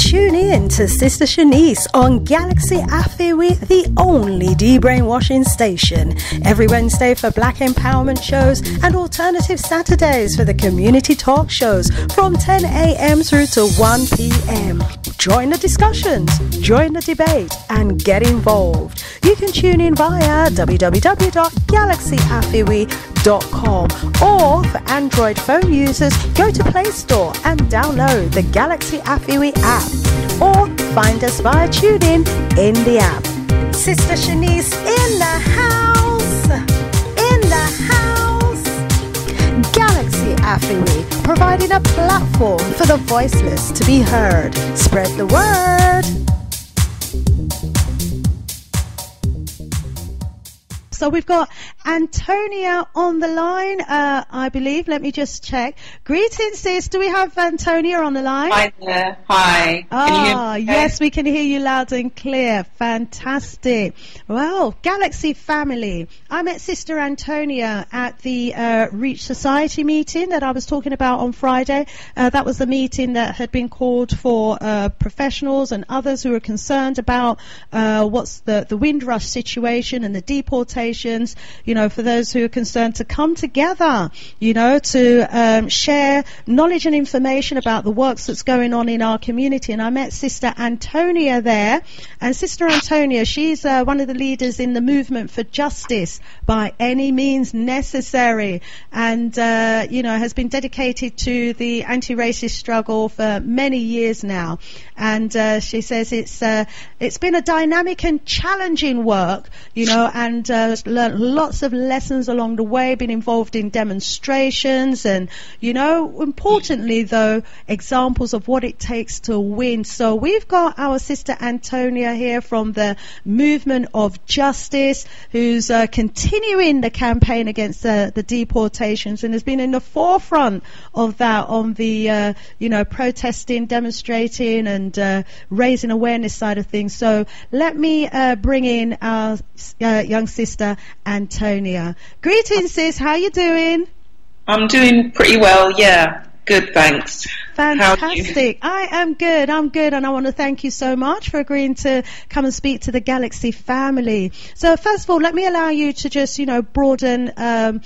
Tune in to Sista Shanice on Galaxyafiwe, the only de-brainwashing station. Every Wednesday for Black Empowerment shows and alternative Saturdays for the community talk shows from 10 a.m. through to 1 p.m. Join the discussions, join the debate and get involved. You can tune in via www.galaxyafiwe.com or for Android phone users, go to Play Store and download the Galaxyafiwe app or find us via TuneIn in the app. Sista Shanice in the house, in the house. Galaxyafiwe, providing a platform for the voiceless to be heard. Spread the word. So we've got Antonia on the line, I believe. Let me just check. Greetings, sis. Do we have Antonia on the line? Hi there. Hi. Can you hear me? Yes, we can hear you loud and clear. Fantastic. Well, Galaxy family. I met Sister Antonia at the Reach Society meeting that I was talking about on Friday. That was the meeting that had been called for professionals and others who were concerned about what's the Windrush situation and the deportations. You know, for those who are concerned to come together, you know, to share knowledge and information about the works that's going on in our community. And I met Sister Antonia there. And Sister Antonia, she's one of the leaders in the movement for justice by any means necessary. And, you know, has been dedicated to the anti-racist struggle for many years now. And she says it's been a dynamic and challenging work, you know, and learned lots of lessons along the way, been involved in demonstrations and, you know, importantly though, examples of what it takes to win. So we've got our Sister Antonia here from the Movement of Justice, who's continuing the campaign against the deportations and has been in the forefront of that on the, you know, protesting, demonstrating and raising awareness side of things. So let me bring in our young sister Antonia. Greetings, sis. How you doing? I'm doing pretty well. Yeah, good. Thanks. Fantastic. I am good. I'm good, and I want to thank you so much for agreeing to come and speak to the Galaxy family. So, first of all, let me allow you to just, you know, broaden a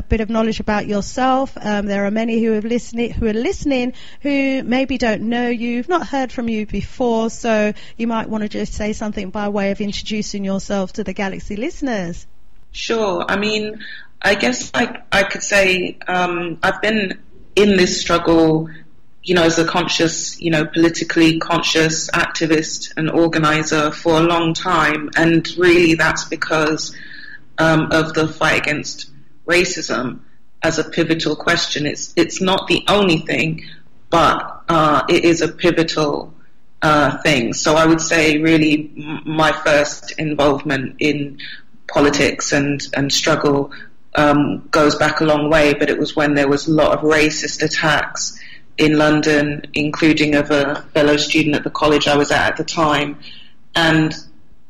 bit of knowledge about yourself. There are many who are listening who maybe don't know you, have not heard from you before. So, you might want to just say something by way of introducing yourself to the Galaxy listeners. Sure. I mean, I guess I could say I've been in this struggle, you know, as a conscious, you know, politically conscious activist and organiser for a long time, and really that's because of the fight against racism as a pivotal question. It's not the only thing, but it is a pivotal thing. So I would say really my first involvement in politics and struggle goes back a long way, but it was when there was a lot of racist attacks in London, including of a fellow student at the college I was at the time, and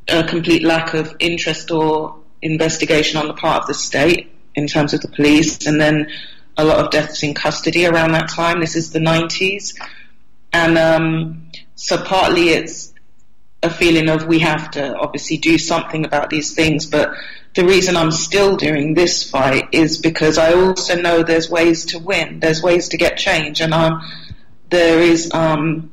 a complete lack of interest or investigation on the part of the state in terms of the police, and then a lot of deaths in custody around that time. This is the 90s. And so partly it's a feeling of we have to obviously do something about these things, but the reason I'm still doing this fight is because I also know there's ways to win, there's ways to get change, and there is no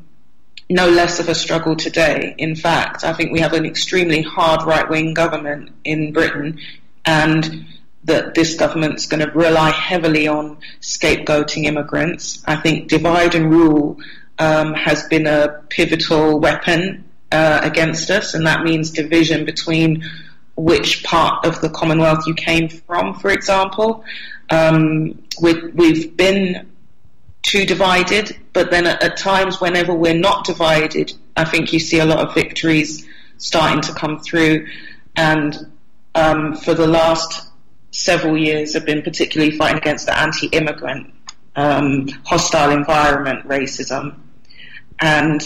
less of a struggle today. In fact, I think we have an extremely hard right-wing government in Britain, and that this government's going to rely heavily on scapegoating immigrants. I think divide and rule has been a pivotal weapon against us, and that means division between which part of the Commonwealth you came from, for example. We've been too divided, but then at times whenever we're not divided, I think you see a lot of victories starting to come through. And for the last several years have been particularly fighting against the anti-immigrant, hostile environment racism. And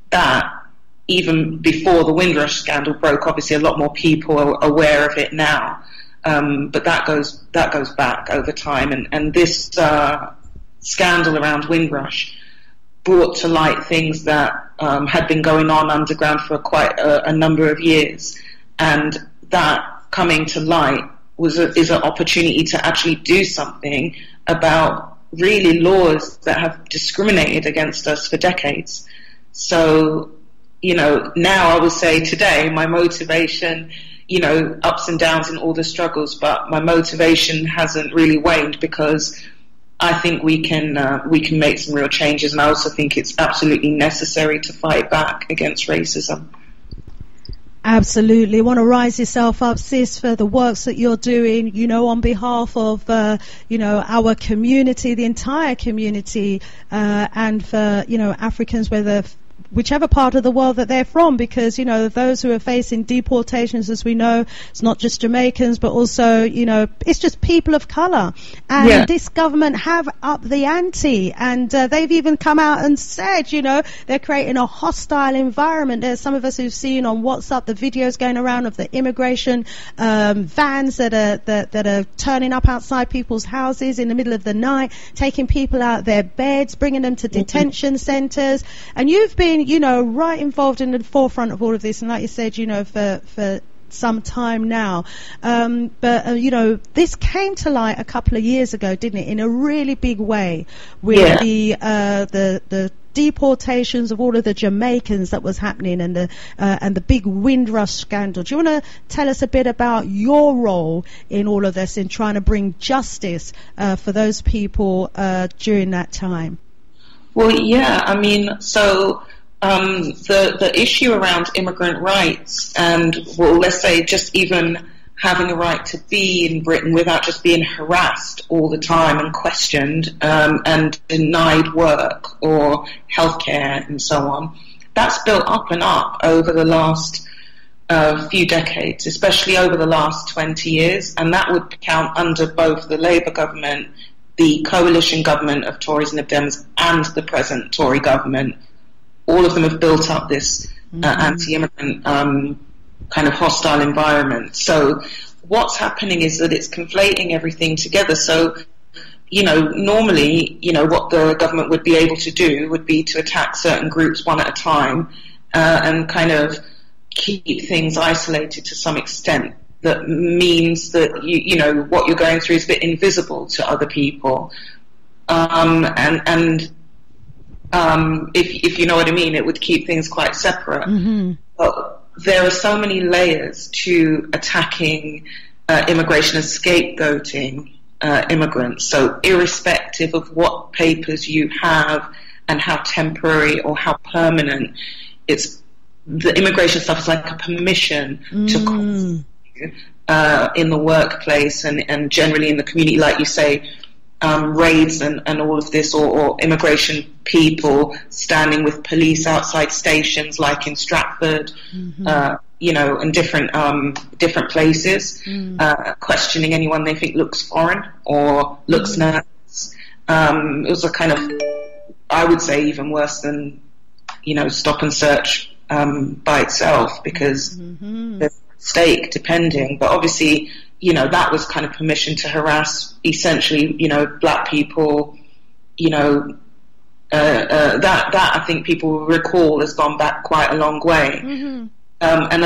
that, even before the Windrush scandal broke, obviously a lot more people are aware of it now. But that goes back over time. And this scandal around Windrush brought to light things that had been going on underground for quite a number of years, and that coming to light is an opportunity to actually do something about really laws that have discriminated against us for decades. So, now I would say today my motivation, ups and downs and all the struggles, but my motivation hasn't really waned, because I think we can make some real changes, and I also think it's absolutely necessary to fight back against racism. Absolutely. Want to rise yourself up, sis, for the works that you're doing, on behalf of, our community, the entire community, and for, Africans, whichever part of the world that they're from, because, those who are facing deportations, as we know, it's not just Jamaicans, but also, it's just people of colour. And this government have upped the ante, and they've even come out and said, they're creating a hostile environment. There's some of us who've seen on WhatsApp the videos going around of the immigration vans that are turning up outside people's houses in the middle of the night, taking people out of their beds, bringing them to detention centres. And you've been, right involved in the forefront of all of this, and like you said, for some time now. But this came to light a couple of years ago, didn't it, in a really big way, with the deportations of all of the Jamaicans that was happening, and the big Windrush scandal. Do you want to tell us a bit about your role in all of this, in trying to bring justice for those people during that time? Well, so the issue around immigrant rights, and, well, let's say just even having a right to be in Britain without just being harassed all the time and questioned and denied work or healthcare and so on, that's built up and up over the last few decades, especially over the last 20 years, and that would count under both the Labour government, the coalition government of Tories and Lib Dems, and the present Tory government. All of them have built up this anti-immigrant kind of hostile environment. So what's happening is that it's conflating everything together. So, normally, what the government would be able to do would be to attack certain groups one at a time and kind of keep things isolated to some extent. That means that, what you're going through is a bit invisible to other people. If you know what I mean, it would keep things quite separate. Mm-hmm. But there are so many layers to attacking immigration and scapegoating immigrants. So irrespective of what papers you have and how temporary or how permanent, the immigration stuff is like a permission to cause you in the workplace and generally in the community, like you say, raids and all of this, or immigration people standing with police outside stations like in Stratford, and different places, questioning anyone they think looks foreign or looks nervous. It was a kind of, I would say, even worse than, stop and search by itself, because there's a stake depending, but obviously, that was kind of permission to harass, essentially, black people, that I think people recall has gone back quite a long way. Mm-hmm. And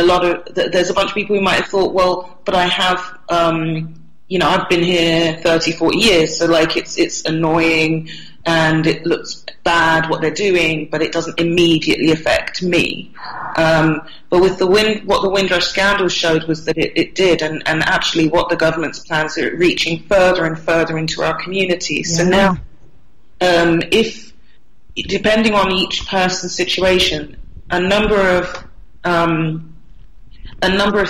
there's a bunch of people who might have thought, well, but I have, I've been here 30, 40 years, so like it's annoying and it looks bad what they're doing, but it doesn't immediately affect me. But with what the Windrush scandal showed was that it did, and actually what the government's plans are reaching further and further into our communities. Yeah. So now, if depending on each person's situation, a number of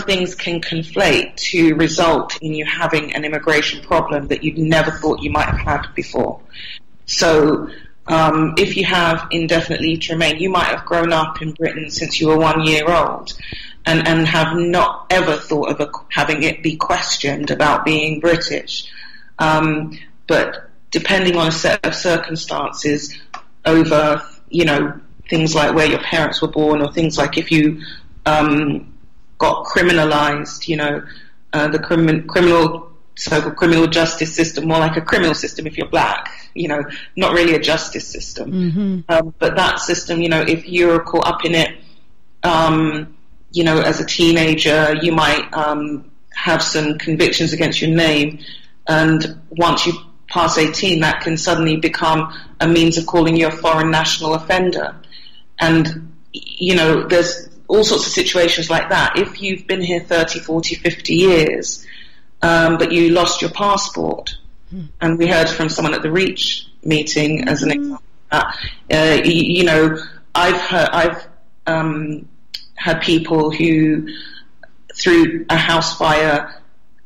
things can conflate to result in you having an immigration problem that you'd never thought you might have had before. So if you have indefinite leave to remain, you might have grown up in Britain since you were 1 year old and have not ever thought of having it be questioned about being British. But depending on a set of circumstances over, things like where your parents were born, or things like if you got criminalised, the so-called criminal justice system, more like a criminal system if you're black, not really a justice system. But that system, if you're caught up in it, as a teenager, you might have some convictions against your name, and once you pass 18, that can suddenly become a means of calling you a foreign national offender. And there's all sorts of situations like that. If you've been here 30, 40, 50 years, but you lost your passport, and we heard from someone at the REACH meeting as an example, I've had people who, through a house fire,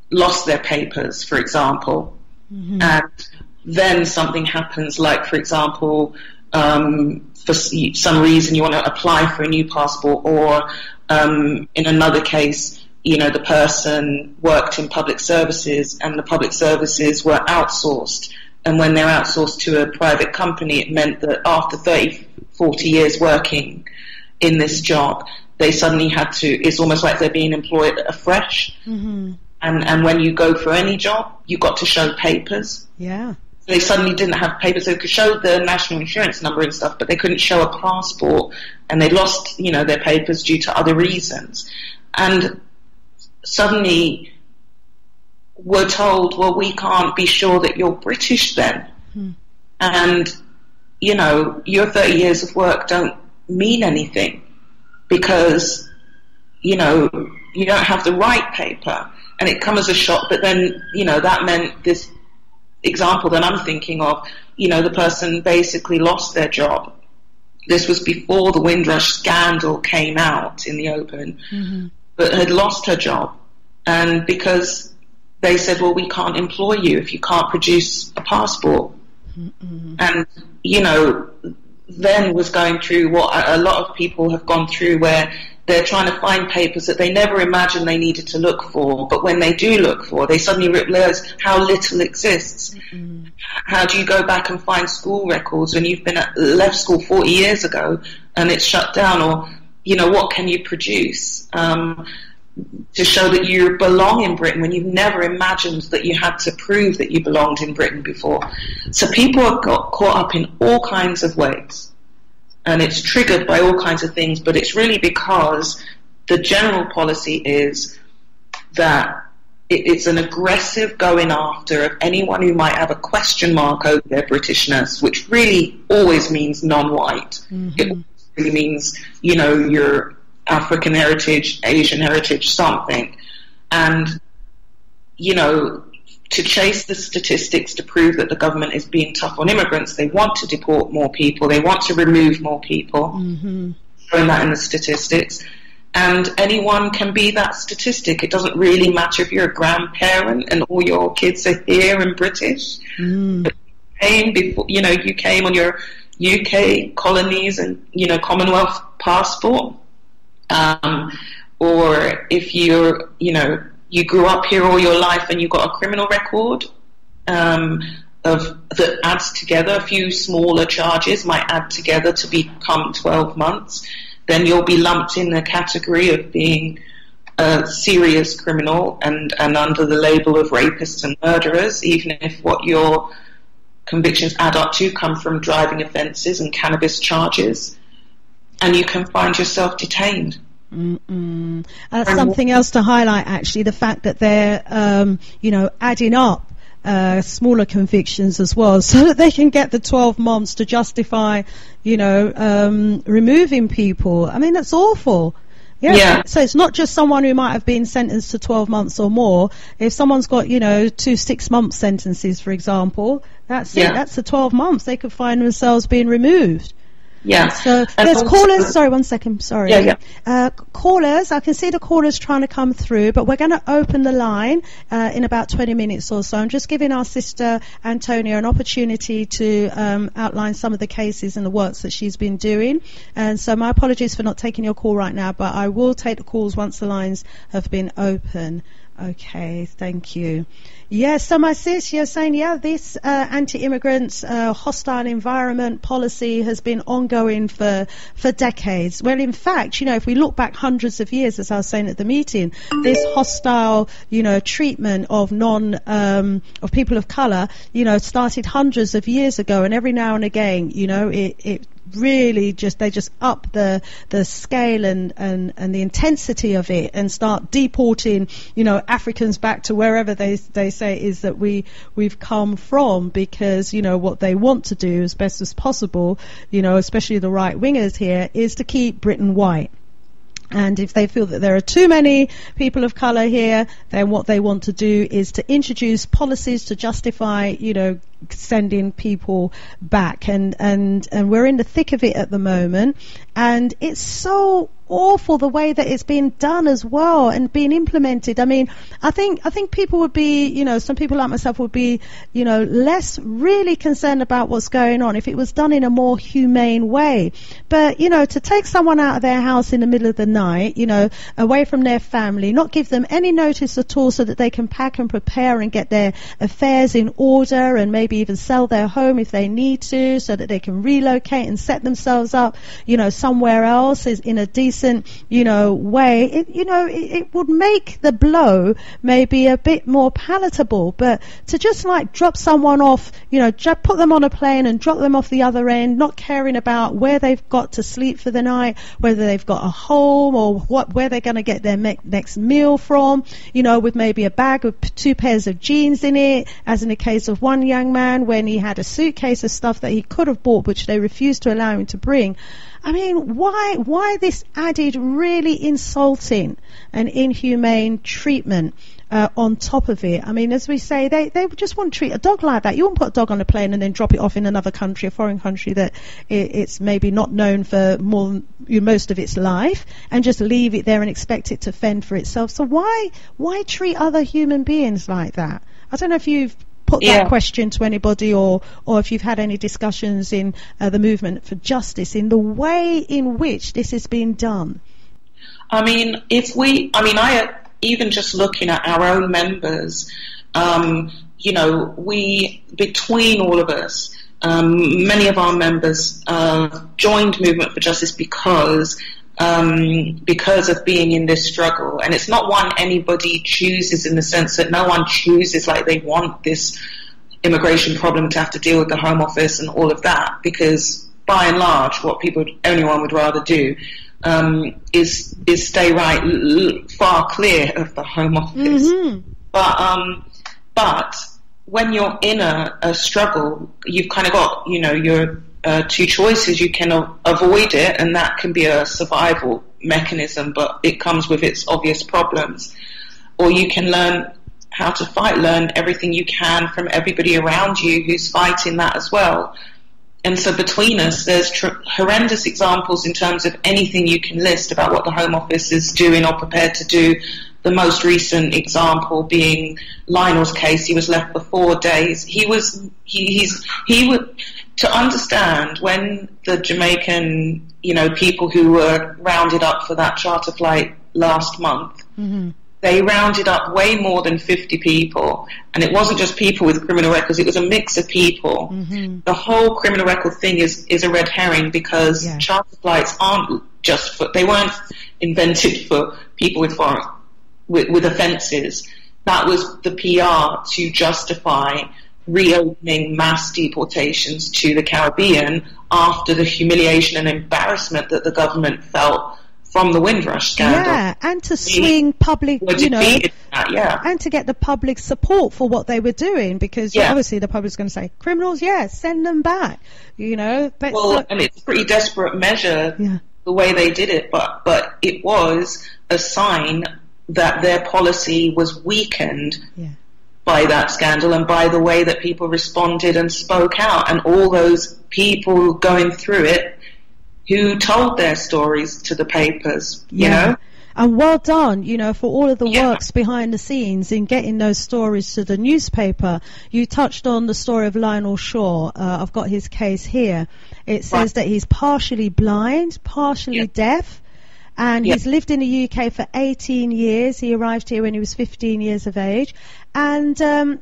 lost their papers, for example, and then something happens, like, for example, for some reason you want to apply for a new passport, or in another case, the person worked in public services and the public services were outsourced, and when they're outsourced to a private company, it meant that after 30, 40 years working in this job, they suddenly had to, it's almost like they're being employed afresh. And when you go for any job, you've got to show papers. Yeah. They suddenly didn't have papers. They could show the national insurance number and stuff, but they couldn't show a passport, and they lost, their papers due to other reasons. And suddenly we're told, well, we can't be sure that you're British then. And, your 30 years of work don't mean anything, because, you don't have the right paper. And it comes as a shock, but then, that meant this example that I'm thinking of, the person basically lost their job. This was before the Windrush scandal came out in the open, but had lost her job. And because they said, well, we can't employ you if you can't produce a passport. And, then was going through what a lot of people have gone through, where they're trying to find papers that they never imagined they needed to look for, but when they do look for, they suddenly realize how little exists. How do you go back and find school records when you've left school 40 years ago and it's shut down? Or, what can you produce to show that you belong in Britain when you've never imagined that you had to prove that you belonged in Britain before? So people have got caught up in all kinds of ways, and it's triggered by all kinds of things, but it's really because the general policy is that it's an aggressive going after of anyone who might have a question mark over their Britishness, which really always means non-white. It really means, you're African heritage, Asian heritage, something. And, to chase the statistics to prove that the government is being tough on immigrants, they want to deport more people, they want to remove more people, showing that in the statistics. And anyone can be that statistic. It doesn't really matter if you're a grandparent and all your kids are here and British. But you came on your UK colonies and, Commonwealth passport. Or if you're, you grew up here all your life and you've got a criminal record that adds together, a few smaller charges might add together to become 12 months, then you'll be lumped in the category of being a serious criminal and under the label of rapists and murderers, even if what your convictions add up to come from driving offences and cannabis charges, and you can find yourself detained. That's something else to highlight, actually, the fact that they're adding up smaller convictions as well, so that they can get the 12 months to justify removing people. I mean, that's awful. Yeah. So it's not just someone who might have been sentenced to 12 months or more. If someone's got 2 6-month sentences, for example, that's it, that's the 12 months. They could find themselves being removed. Yeah. So there's callers. Sorry, 1 second. Sorry. Yeah. Callers. I can see the callers trying to come through, but we're going to open the line in about 20 minutes or so. I'm just giving our sister Antonia an opportunity to outline some of the cases and the works that she's been doing. And so my apologies for not taking your call right now, but I will take the calls once the lines have been open. Okay, thank you. Yes, so my sis, you're saying, this anti-immigrants hostile environment policy has been ongoing for decades. Well, in fact, if we look back hundreds of years, as I was saying at the meeting, this hostile, treatment of of people of colour, started hundreds of years ago, and every now and again, it really they just up the scale and the intensity of it, and start deporting Africans back to wherever they say it is that we've come from, because what they want to do as best as possible, especially the right wingers here, is to keep Britain white. And if they feel that there are too many people of colour here, then what they want to do is to introduce policies to justify, sending people back. And we're in the thick of it at the moment. And it's so awful the way that it's being done as well and being implemented. I mean, I think people would be, some people like myself would be, less really concerned about what's going on if it was done in a more humane way. But, to take someone out of their house in the middle of the night, away from their family, not give them any notice at all so that they can pack and prepare and get their affairs in order, and maybe even sell their home if they need to, so that they can relocate and set themselves up, somewhere else is in a decent, way, it would make the blow maybe a bit more palatable. But to just drop someone off, put them on a plane and drop them off the other end, not caring about where they've got to sleep for the night, whether they've got a home or where they're going to get their next meal from, with maybe a bag with 2 pairs of jeans in it, as in the case of one young man when he had a suitcase of stuff that he could have bought which they refused to allow him to bring. I mean, why this added really insulting and inhumane treatment on top of it? I mean, as we say, they just want to treat a dog like that. You won't put a dog on a plane and then drop it off in another country, a foreign country that it's maybe not known for most of its life, and just leave it there and expect it to fend for itself. So why treat other human beings like that? I don't know if you've put that question to anybody, or if you've had any discussions in the movement for justice in the way in which this is being done. I mean, even just looking at our own members, we, between all of us, many of our members joined Movement for Justice because of being in this struggle. And it's not one anybody chooses, in the sense that no one chooses they want this immigration problem to have to deal with the Home Office and all of that, because by and large what anyone would rather do is stay far clear of the Home Office. Mm-hmm. But when you're in a struggle, you've kind of got your 2 choices. You can avoid it, and that can be a survival mechanism, but it comes with its obvious problems. Or you can learn how to fight, learn everything you can from everybody around you who's fighting that as well. And so between us, there's horrendous examples in terms of anything you can list about what the Home Office is doing or prepared to do. The most recent example being Lionel's case. He was left for 4 days. He would, to understand when the Jamaican, people who were rounded up for that charter flight last month, mm-hmm. They rounded up way more than 50 people. And it wasn't just people with criminal records, it was a mix of people. Mm-hmm. The whole criminal record thing is a red herring, because charter flights aren't they weren't invented for people with offences. That was the PR to justify reopening mass deportations to the Caribbean after the humiliation and embarrassment that the government felt from the Windrush scandal. Yeah, and to swing public, and to get the public support for what they were doing, because obviously the public's going to say, criminals, send them back, and it's a pretty desperate measure, the way they did it, but it was a sign that their policy was weakened by that scandal and by the way that people responded and spoke out, and all those people going through it who told their stories to the papers, you know? And well done, for all of the works behind the scenes in getting those stories to the newspaper. You touched on the story of Lionel Shaw. I've got his case here. It says that he's partially blind, partially deaf, And he's lived in the UK for 18 years. He arrived here when he was 15 years of age. And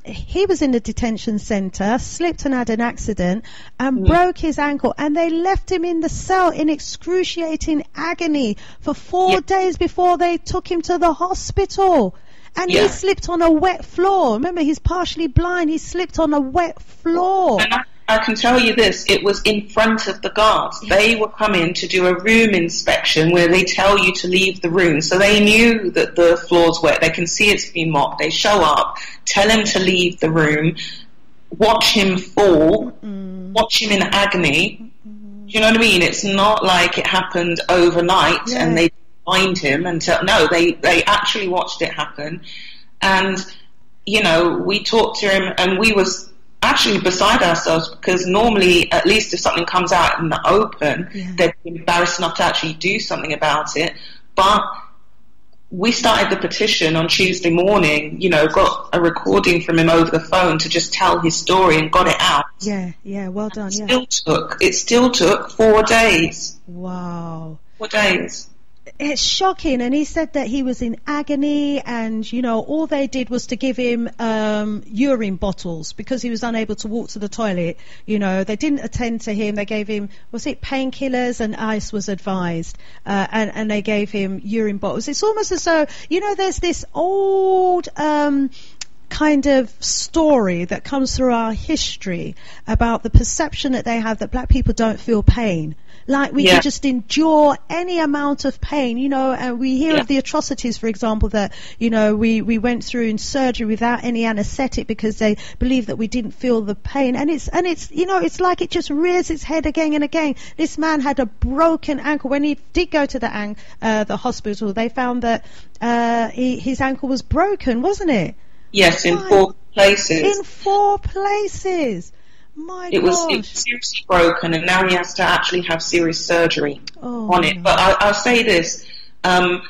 he was in the detention centre, slipped and had an accident, and broke his ankle. And they left him in the cell in excruciating agony for 4 days before they took him to the hospital. And he slipped on a wet floor. Remember, he's partially blind. He slipped on a wet floor. And I can tell you this, it was in front of the guards. They were coming to do a room inspection where they tell you to leave the room. So they knew that the floor's wet. They can see it's been mopped. They show up, tell him to leave the room, watch him fall, watch him in agony. Do you know what I mean? It's not like it happened overnight and they find him until... No, they actually watched it happen. And, you know, we talked to him and we was actually beside ourselves, because normally, at least if something comes out in the open, they'd be embarrassed enough to actually do something about it. But we started the petition on Tuesday morning, you know, got a recording from him over the phone to just tell his story and got it out. Yeah, well done. It still took 4 days. Wow. 4 days. It's shocking. And he said that he was in agony, and, you know, all they did was to give him urine bottles because he was unable to walk to the toilet. You know, they didn't attend to him. They gave him, was it painkillers, and ice was advised, and they gave him urine bottles. It's almost as though, you know, there's this old kind of story that comes through our history about the perception that they have that black people don't feel pain. Like we can just endure any amount of pain, you know, and we hear of the atrocities, for example, that, you know, we went through in surgery without any anaesthetic because they believed that we didn't feel the pain. And it's, you know, it's like it just rears its head again and again. This man had a broken ankle. When he did go to the hospital, they found that his ankle was broken, wasn't it? Yes, in 4 places. In 4 places. It was seriously broken, and now he has to actually have serious surgery on it. But I'll say this, I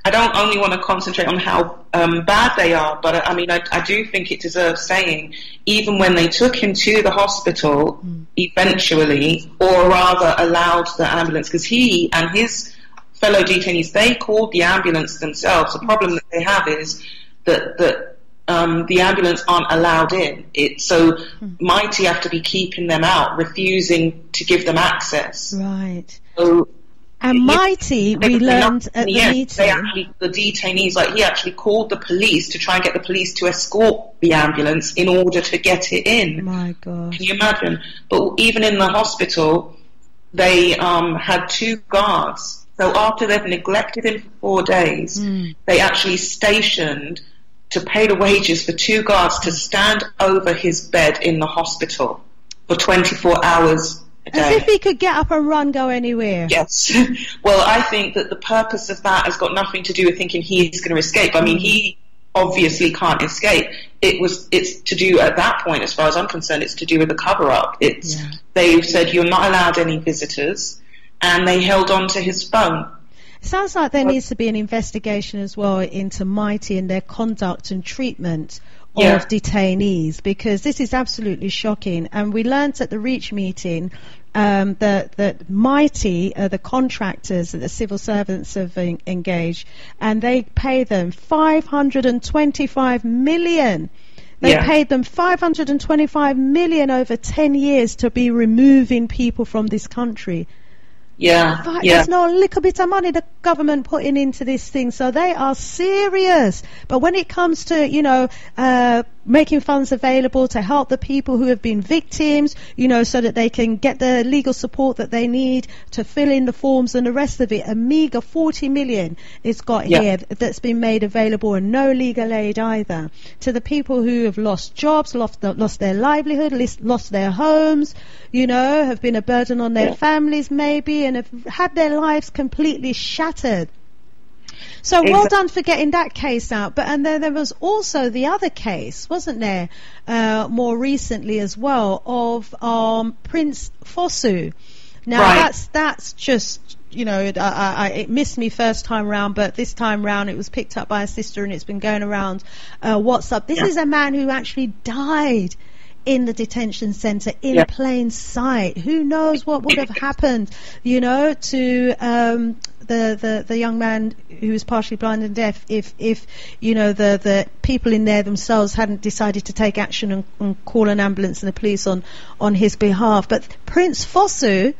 don't only want to concentrate on how bad they are, but I mean, I do think it deserves saying, even when they took him to the hospital, eventually, or rather allowed the ambulance, because he and his fellow detainees, they called the ambulance themselves. The problem that they have is that the ambulance aren't allowed in. So Mighty have to be keeping them out, refusing to give them access. Right. So, and Mighty, we learned at the meeting, the detainees, like, he actually called the police to try and get the police to escort the ambulance in order to get it in. My God. Can you imagine? But even in the hospital, they had 2 guards. So after they've neglected him for 4 days, they actually stationed to pay the wages for 2 guards to stand over his bed in the hospital for 24 hours a day. As if he could get up and run, go anywhere. Yes. Well, I think that the purpose of that has got nothing to do with thinking he's going to escape. I mean, he obviously can't escape. It's to do, at that point, as far as I'm concerned, it's to do with the cover-up. They've said you're not allowed any visitors, and they held on to his phone. Sounds like there needs to be an investigation as well into Mighty and their conduct and treatment of detainees, because this is absolutely shocking. And we learnt at the Reach meeting that Mighty, the contractors that the civil servants have engaged, and they pay them $525 million. They paid them $525 million over 10 years to be removing people from this country. There's no little bit of money the government putting into this thing, so they are serious. But when it comes to, you know, making funds available to help the people who have been victims, you know, so that they can get the legal support that they need to fill in the forms and the rest of it, a meager 40 million is got here that's been made available, and no legal aid either to the people who have lost jobs, lost their livelihood, lost their homes, you know, have been a burden on their families maybe, and have had their lives completely shattered. So well done for getting that case out. But and then there was also the other case, wasn't there, more recently as well, of Prince Fosu. Now that's just, you know, it missed me first time round, but this time round it was picked up by a sister and it's been going around WhatsApp. This is a man who actually died in the detention centre in plain sight. Who knows what would have happened, you know, to the young man who was partially blind and deaf if you know the people in there themselves hadn't decided to take action and call an ambulance and the police on his behalf. But Prince Fosu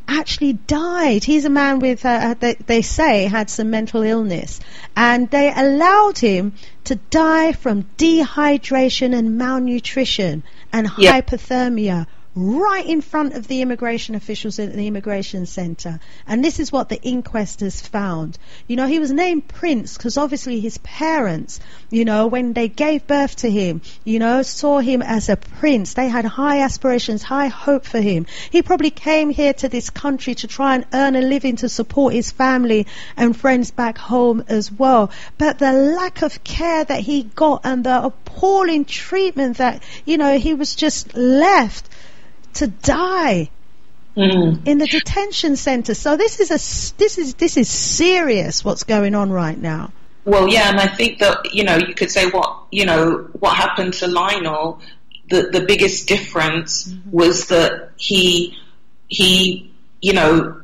actually died. He's a man with they say had some mental illness, and they allowed him to die from dehydration and malnutrition and hypothermia right in front of the immigration officials at the immigration centre. And this is what the inquest has found. You know, he was named Prince because obviously his parents, you know, when they gave birth to him, you know, saw him as a prince. They had high aspirations, high hope for him. He probably came here to this country to try and earn a living to support his family and friends back home as well. But the lack of care that he got and the appalling treatment that, you know, he was just left to die in the detention centre. So this is serious what's going on right now. Well, yeah, and I think that, you know, you could say what happened to Lionel, the biggest difference was that he you know,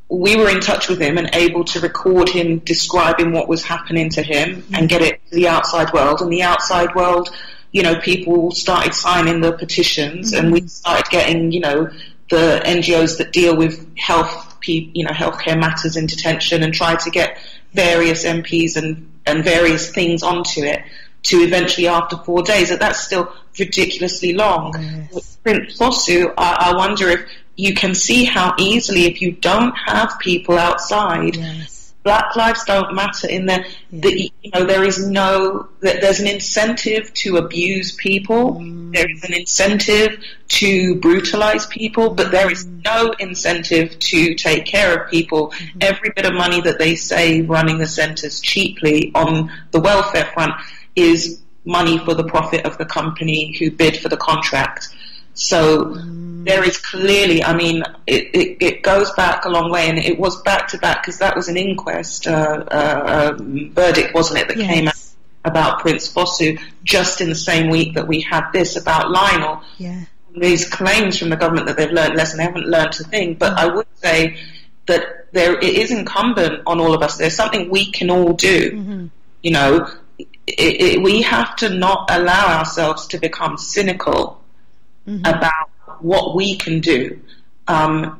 we were in touch with him and able to record him describing what was happening to him and get it to the outside world. And the outside world, you know, people started signing the petitions, and we started getting, you know, the NGOs that deal with healthcare matters in detention, and tried to get various MPs and various things onto it, to eventually, after 4 days, that's still ridiculously long. With Prince Fosu, I wonder if you can see how easily, if you don't have people outside, Black lives don't matter in there. You know, there's an incentive to abuse people. There is an incentive to brutalize people, but there is no incentive to take care of people. Every bit of money that they save running the centres cheaply on the welfare front is money for the profit of the company who bid for the contract. So there is clearly, I mean, it goes back a long way, and it was back to back, because that was an inquest verdict, wasn't it, that came out about Prince Fosu just in the same week that we had this about Lionel. These claims from the government that they've learned a lesson, they haven't learned a thing. But I would say that it is incumbent on all of us. There's something we can all do. You know, we have to not allow ourselves to become cynical about what we can do,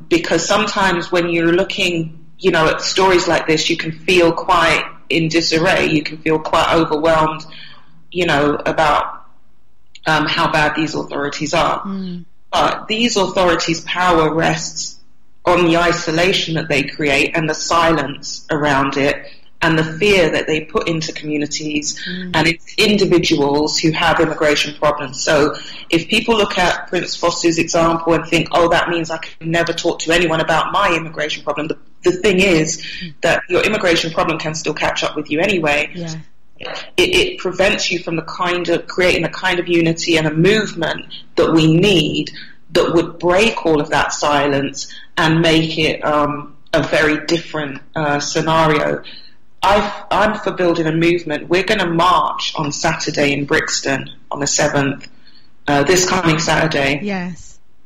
because sometimes when you're looking, you know, at stories like this, you can feel quite in disarray, you can feel quite overwhelmed, you know, about how bad these authorities are. But these authorities' power rests on the isolation that they create and the silence around it, and the fear that they put into communities and it's individuals who have immigration problems. So if people look at Prince Fosu's example and think, oh, that means I can never talk to anyone about my immigration problem, the thing is that your immigration problem can still catch up with you anyway. It prevents you from creating the kind of unity and a movement that we need, that would break all of that silence and make it a very different scenario. I'm for building a movement. We're going to march on Saturday in Brixton on the 7th, this coming Saturday.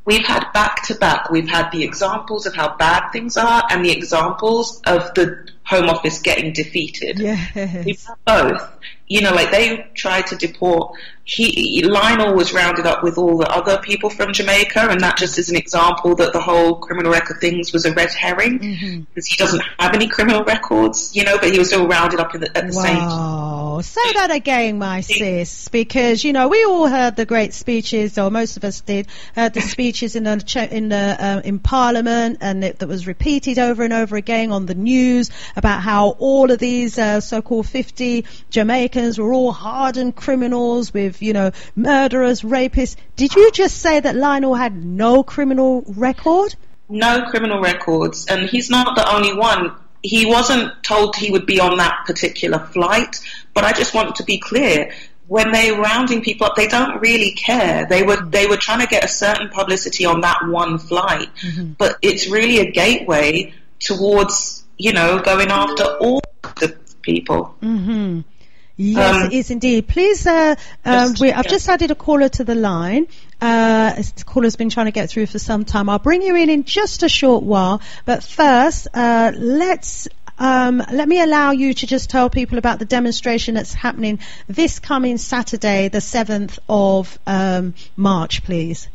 We've had back-to-back, we've had the examples of how bad things are and the examples of the Home Office getting defeated. We've had both. You know, like they tried to deport, Lionel was rounded up with all the other people from Jamaica, and that just is an example that the whole criminal record things was a red herring, because he doesn't have any criminal records, you know, but he was still rounded up at the same time. Say that again, my sis, because, you know, we all heard the great speeches, or most of us did, heard the speeches in Parliament, and that was repeated over and over again on the news about how all of these so-called 50 Jamaicans were all hardened criminals with, you know, murderers, rapists. Did you just say that Lionel had no criminal record? No criminal records, and he's not the only one. He wasn't told he would be on that particular flight, but I just want to be clear, when they're rounding people up, they don't really care. They were trying to get a certain publicity on that one flight, but it's really a gateway towards, you know, going after all the people. Yes, it is indeed. Please, I've just added a caller to the line. This caller's been trying to get through for some time. I'll bring you in just a short while, but first, let me allow you to just tell people about the demonstration that's happening this coming Saturday, the 7th of March, please.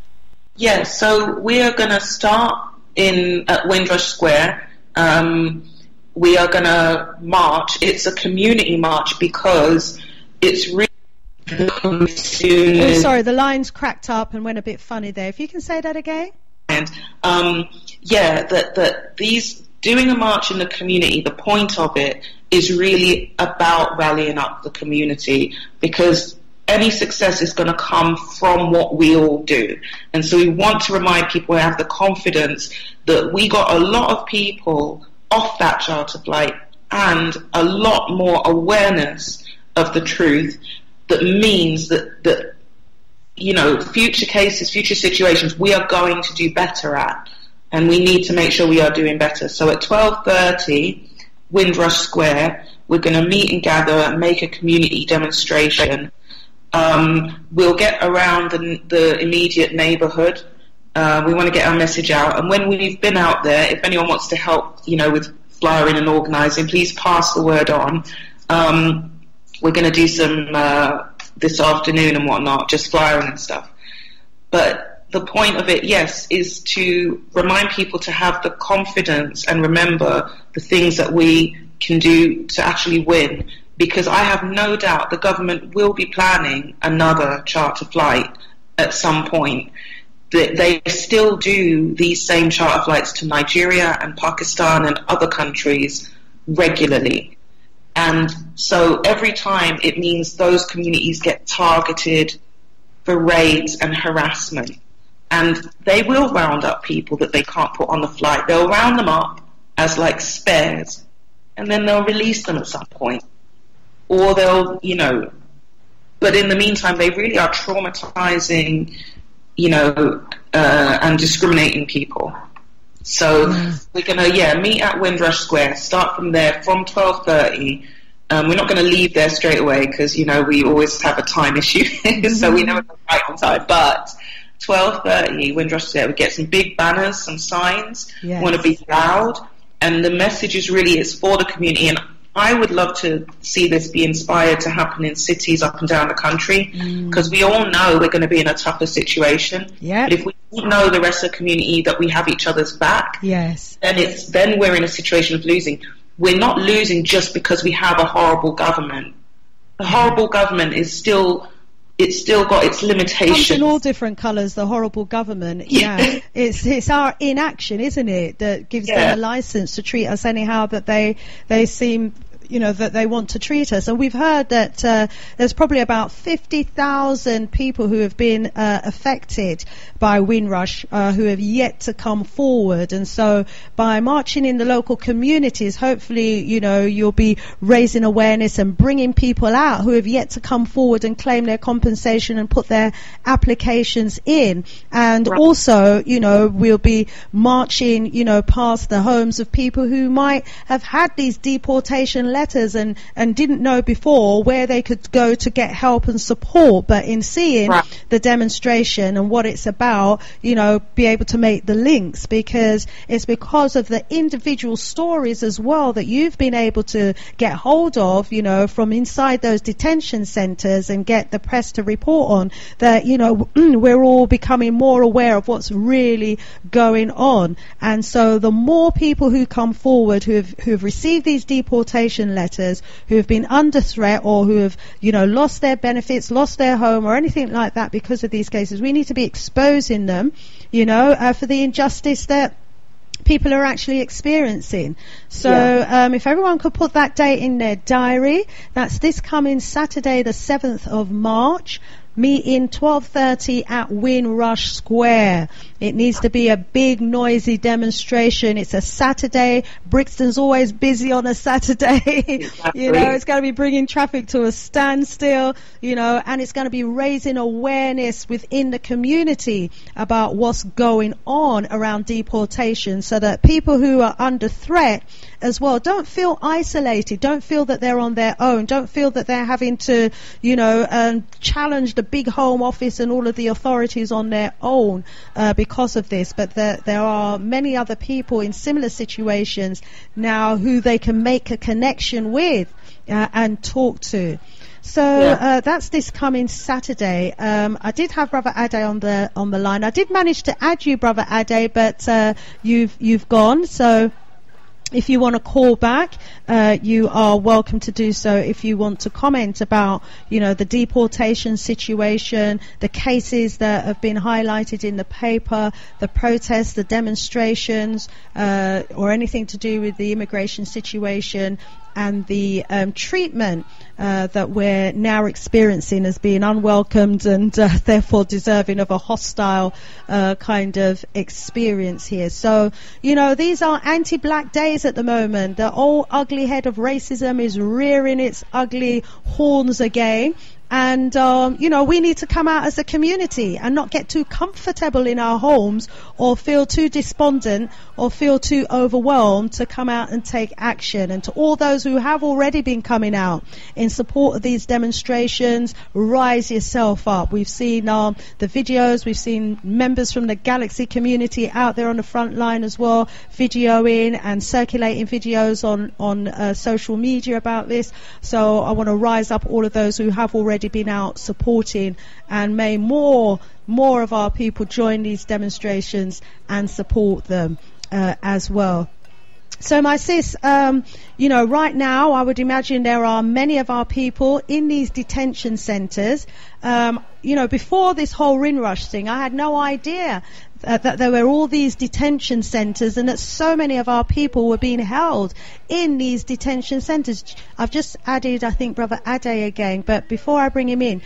Yeah, so we are going to start at Windrush Square. We are going to march. It's a community march because it's really sorry, the line's cracked up and went a bit funny there. If you can say that again. And that these doing a march in the community, the point of it is really about rallying up the community, because any success is going to come from what we all do. And so we want to remind people, have the confidence that we got a lot of people off that charter flight and a lot more awareness of the truth. That means that future cases, future situations, we are going to do better at, and we need to make sure we are doing better. So at 12:30, Windrush Square, we're going to meet and gather and make a community demonstration. We'll get around the immediate neighbourhood. We want to get our message out, and when we've been out there, if anyone wants to help, with flyering and organising, please pass the word on. We're going to do some this afternoon and whatnot, just flyering and stuff. But the point of it, yes, is to remind people to have the confidence and remember the things that we can do to actually win. Because I have no doubt the government will be planning another charter flight at some point. They still do these same charter flights to Nigeria and Pakistan and other countries regularly. And so every time it means those communities get targeted for raids and harassment. And they will round up people that they can't put on the flight. They'll round them up as like spares, and then they'll release them at some point. Or they'll, but in the meantime, they really are traumatizing, and discriminating people. So we're going to, meet at Windrush Square, start from there from 12:30. We're not going to leave there straight away because, we always have a time issue, so we never go right on time. But 12:30, Windrush Square, we get some big banners, some signs, want to be loud, and the message is really, it's for the community. And I would love to see this be inspired to happen in cities up and down the country, because we all know we're going to be in a tougher situation. But if we don't know the rest of the community that we have each other's back, then we're in a situation of losing. We're not losing just because we have a horrible government. The horrible government is still got its limitations. Comes in all different colours, the horrible government. It's our inaction, isn't it, that gives them a licence to treat us anyhow that they seem, that they want to treat us. And we've heard that there's probably about 50,000 people who have been affected by Windrush who have yet to come forward. And so by marching in the local communities, hopefully, you'll be raising awareness and bringing people out who have yet to come forward and claim their compensation and put their applications in. And also, we'll be marching, past the homes of people who might have had these deportation letters and didn't know before where they could go to get help and support, but in seeing the demonstration and what it's about, be able to make the links, because it's because of the individual stories as well that you've been able to get hold of, from inside those detention centres and get the press to report on, that, we're all becoming more aware of what's really going on. And so the more people who come forward who have received these deportation letters, who have been under threat or who have, lost their benefits, lost their home or anything like that because of these cases, we need to be exposing them, for the injustice that people are actually experiencing. So if everyone could put that date in their diary, that's this coming Saturday, the 7th of March. Meeting 12:30 at Windrush Square. It needs to be a big, noisy demonstration. It's a Saturday. Brixton's always busy on a Saturday. Exactly. It's going to be bringing traffic to a standstill, and it's going to be raising awareness within the community about what's going on around deportation, so that people who are under threat as well don't feel isolated, don't feel that they're on their own, don't feel that they're having to, challenge the big Home Office and all of the authorities on their own because of this, but there are many other people in similar situations now who they can make a connection with and talk to. So that's this coming Saturday. I did have Brother Ade on the line. I did manage to add you, Brother Ade, but you've gone. So if you want to call back, you are welcome to do so. If you want to comment about, the deportation situation, the cases that have been highlighted in the paper, the protests, the demonstrations, or anything to do with the immigration situation, and the treatment that we're now experiencing as being unwelcomed and therefore deserving of a hostile kind of experience here. So, these are anti-black days at the moment. The old ugly head of racism is rearing its ugly horns again. And, we need to come out as a community and not get too comfortable in our homes or feel too despondent or feel too overwhelmed to come out and take action. And to all those who have already been coming out in support of these demonstrations, rise yourself up. We've seen the videos, we've seen members from the Galaxy community out there on the front line as well, videoing and circulating videos on social media about this. So I want to rise up all of those who have already been out supporting, and may more of our people join these demonstrations and support them as well. So my sis, right now I would imagine there are many of our people in these detention centres. Before this whole Windrush thing, I had no idea that there were all these detention centres and that so many of our people were being held in these detention centres. I've just added, I think, Brother Ade again, but before I bring him in,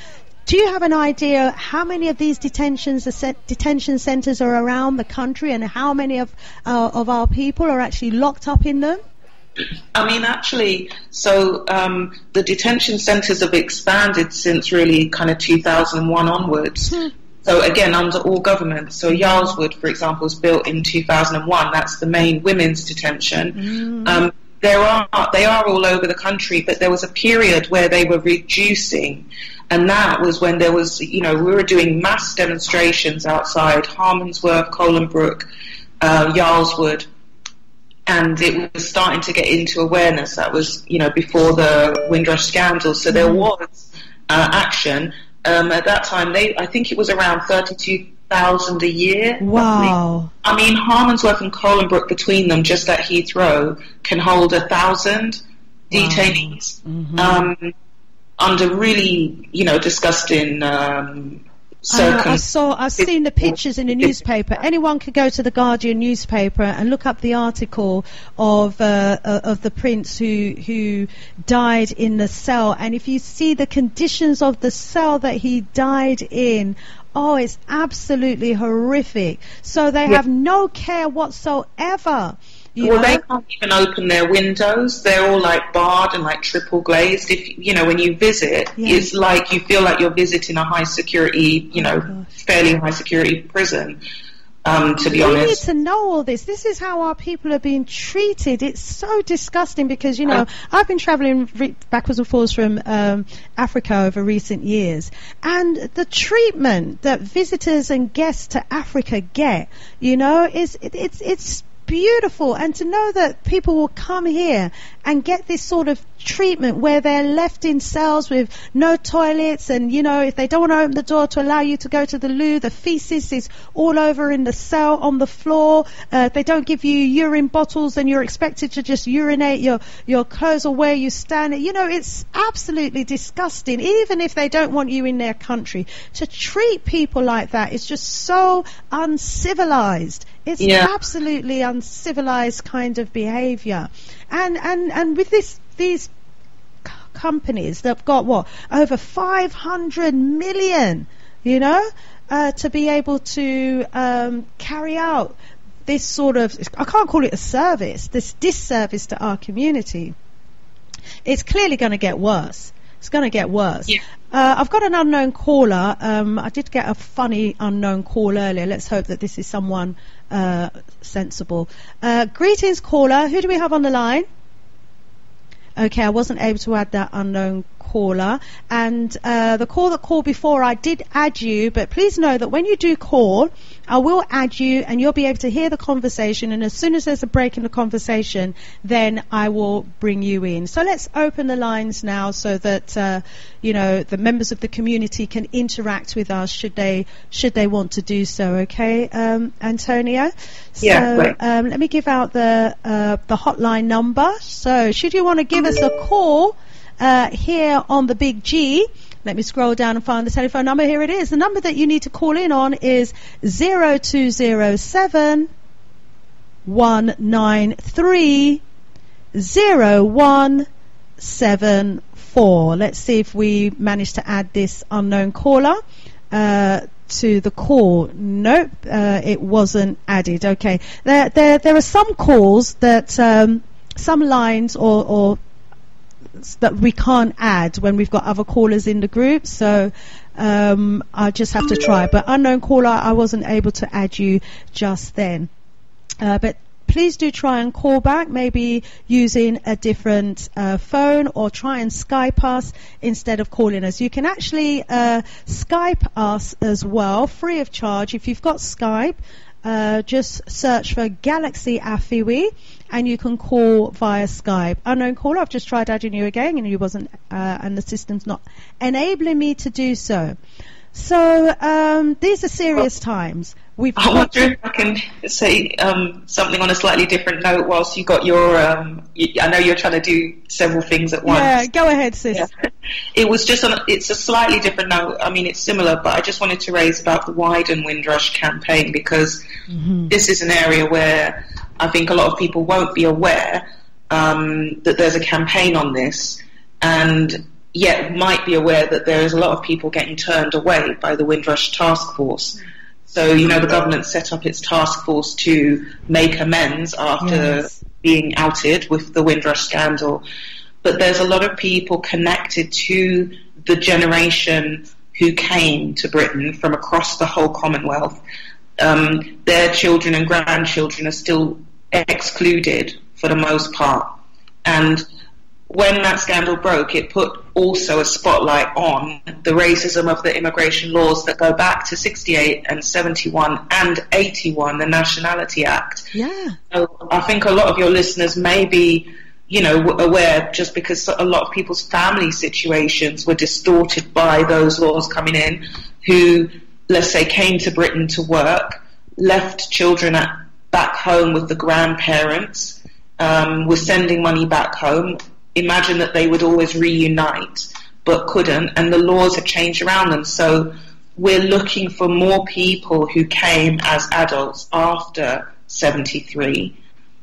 do you have an idea how many of these detention centres are around the country and how many of our people are actually locked up in them? I mean, actually, so the detention centres have expanded since really kind of 2001 onwards. So again, under all governments. So Yarlswood, for example, was built in 2001. That's the main women's detention. They are all over the country, but there was a period where they were reducing, and that was when there was, we were doing mass demonstrations outside Harmondsworth, Colenbrook, Yarlswood, and it was starting to get into awareness. That was, before the Windrush scandal. So there was action. At that time, I think it was around 32,000 a year. Wow. I mean, Harmondsworth and Colenbrook between them, just at Heathrow, can hold 1,000 detainees. Under really, disgusting I've seen the pictures in the newspaper. Anyone could go to the Guardian newspaper and look up the article of the prince who died in the cell. And if you see the conditions of the cell that he died in, it's absolutely horrific. So they have no care whatsoever. They can't even open their windows. They're all like barred and like triple glazed. If when you visit, it's like you feel like you're visiting a high security, fairly high security prison. To be honest, we need to know all this. This is how our people are being treated. It's so disgusting because I've been travelling backwards and forwards from Africa over recent years, and the treatment that visitors and guests to Africa get, it's beautiful. And to know that people will come here and get this sort of treatment where they're left in cells with no toilets, and if they don't want to open the door to allow you to go to the loo, the feces is all over in the cell on the floor. They don't give you urine bottles and you're expected to just urinate your clothes or where you stand. It's absolutely disgusting. Even if they don't want you in their country, to treat people like that is just so uncivilized. It's absolutely uncivilized kind of behaviour. And with these companies that have got over 500 million, to be able to carry out this sort of, I can't call it a service, this disservice to our community. It's clearly going to get worse. It's going to get worse. Yeah. I've got an unknown caller. I did get a funny unknown call earlier. Let's hope that this is someone sensible. Greetings, caller. Who do we have on the line? Okay, I wasn't able to add that unknown caller, and the call that called before, I did add you, but please know that when you do call, I will add you and you'll be able to hear the conversation, and as soon as there's a break in the conversation, then I will bring you in. So let's open the lines now so that the members of the community can interact with us should they want to do so. Okay, Antonia? Yeah, so let me give out the hotline number. So should you want to give us a call here on the Big G, let me scroll down and find the telephone number. Here it is. The number that you need to call in on is 0207 193 0174. Let's see if we manage to add this unknown caller to the call. Nope, it wasn't added. Okay, there are some calls that some lines or that we can't add when we've got other callers in the group, so I just have to try. But unknown caller, I wasn't able to add you just then. But please do try and call back, maybe using a different phone, or try and Skype us instead of calling us. You can actually Skype us as well, free of charge. If you've got Skype, just search for galaxyafiwe and you can call via Skype. Unknown caller, I've just tried adding you again and you wasn't, and the system's not enabling me to do so. So these are serious times. I wonder if I can say something on a slightly different note whilst you got your... I know you're trying to do several things at once. Yeah, go ahead, sis. Yeah. It was just it's a slightly different note. I mean, it's similar, but I just wanted to raise about the Widen Windrush campaign, because this is an area where I think a lot of people won't be aware that there's a campaign on this, and yet might be aware that there is a lot of people getting turned away by the Windrush Task Force. So, the government set up its task force to make amends after being outed with the Windrush scandal. But there's a lot of people connected to the generation who came to Britain from across the whole Commonwealth. Their children and grandchildren are still excluded for the most part. And when that scandal broke, it put also a spotlight on the racism of the immigration laws that go back to 68 and 71 and 81, the Nationality Act. Yeah. So I think a lot of your listeners may be, aware, just because a lot of people's family situations were distorted by those laws coming in, who, let's say, came to Britain to work, left children back home with the grandparents, were sending money back home. Imagine that they would always reunite, but couldn't, and the laws have changed around them. So we're looking for more people who came as adults after 73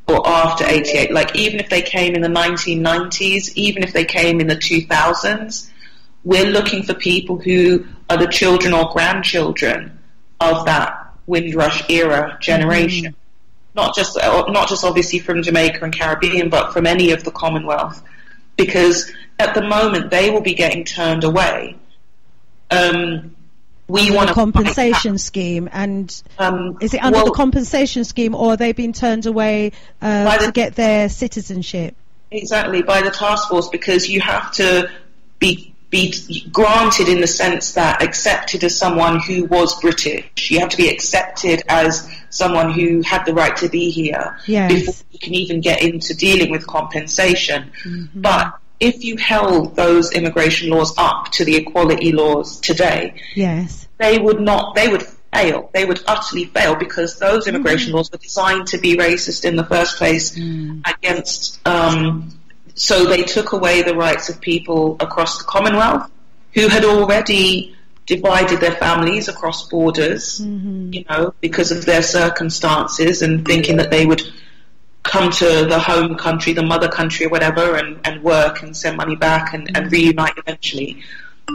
or after 88. Like, even if they came in the 1990s, even if they came in the 2000s, we're looking for people who are the children or grandchildren of that Windrush era generation. Not just obviously from Jamaica and Caribbean, but from any of the Commonwealth. Because at the moment they will be getting turned away. We want a compensation scheme, and is it under the compensation scheme, or are they being turned away to get their citizenship? Exactly, by the task force, because you have to be granted in the sense that accepted as someone who was British. You have to be accepted as someone who had the right to be here before you can even get into dealing with compensation. But if you held those immigration laws up to the equality laws today, they would fail. They would utterly fail, because those immigration laws were designed to be racist in the first place against... So they took away the rights of people across the Commonwealth who had already divided their families across borders, because of their circumstances, and thinking that they would come to the home country, the mother country or whatever, and work and send money back and reunite eventually.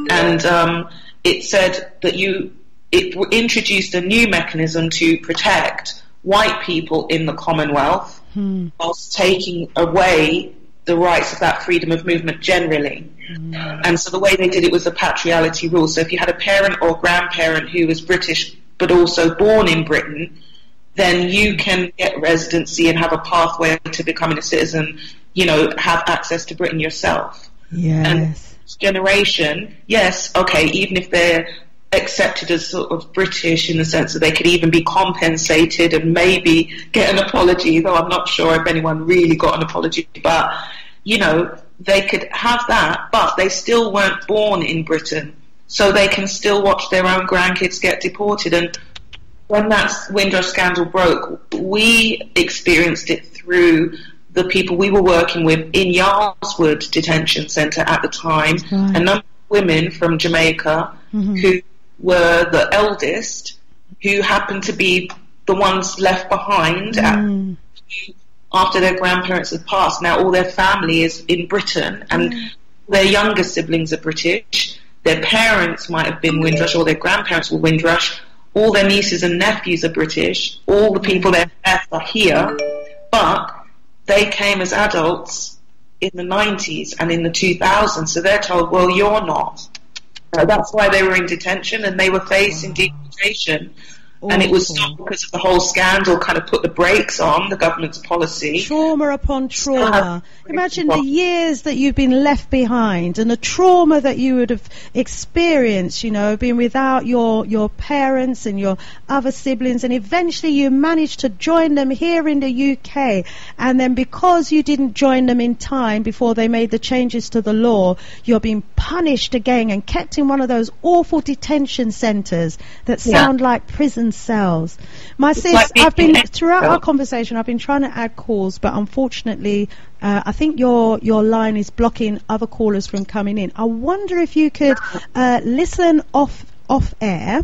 And it said that it introduced a new mechanism to protect white people in the Commonwealth whilst taking away the rights of that freedom of movement generally. And so the way they did it was the patriality rule. So if you had a parent or grandparent who was British but also born in Britain, then you can get residency and have a pathway to becoming a citizen, have access to Britain yourself. Yes. And generation, yes, okay, even if they're accepted as sort of British in the sense that they could even be compensated and maybe get an apology, though I'm not sure if anyone really got an apology, but, you know, they could have that, but they still weren't born in Britain, so they can still watch their own grandkids get deported. And when that Windrush scandal broke, we experienced it through the people we were working with in Yarlswood Detention Centre at the time, a number of women from Jamaica who were the eldest, who happened to be the ones left behind after their grandparents had passed. Now all their family is in Britain, and their younger siblings are British. Their parents might have been Windrush, or their grandparents were Windrush. All their nieces and nephews are British. All the people they've left are here, but they came as adults in the 90s and in the 2000s, so they're told, well, you're not. That's why they were in detention, and they were facing deportation. And it was stopped because of the whole scandal kind of put the brakes on the government's policy. Trauma upon trauma. Imagine the years that you've been left behind and the trauma that you would have experienced, you know, being without your parents and your other siblings, and eventually you managed to join them here in the UK, and then because you didn't join them in time before they made the changes to the law, you're being punished again and kept in one of those awful detention centres that sound like prison cells. My sis, I've been throughout our conversation, I've been trying to add calls, but unfortunately I think your line is blocking other callers from coming in. I wonder if you could listen off air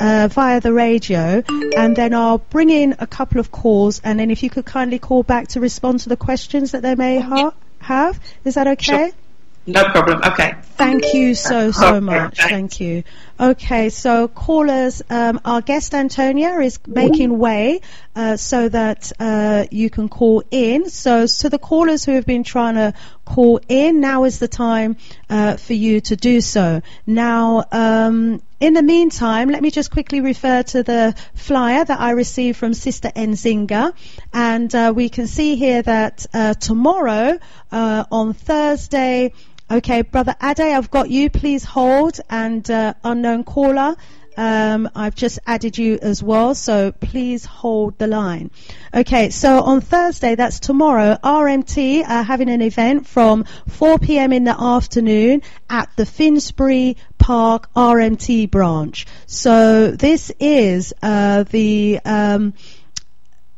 via the radio, and then I'll bring in a couple of calls, and then if you could kindly call back to respond to the questions that they may have. Is that okay? Sure. No problem. Okay. Thank you so much. Thank you. Okay, so callers, our guest Antonia is making way so that you can call in. So to the callers who have been trying to call in, now is the time for you to do so. Now, in the meantime, let me just quickly refer to the flyer that I received from Sister Nzinga, and we can see here that tomorrow, on Thursday. Okay, Brother Ade, I've got you. Please hold. And unknown caller, I've just added you as well, so please hold the line. Okay, so on Thursday, that's tomorrow, RMT are having an event from 4 p.m. in the afternoon at the Finsbury Park RMT branch. So this is the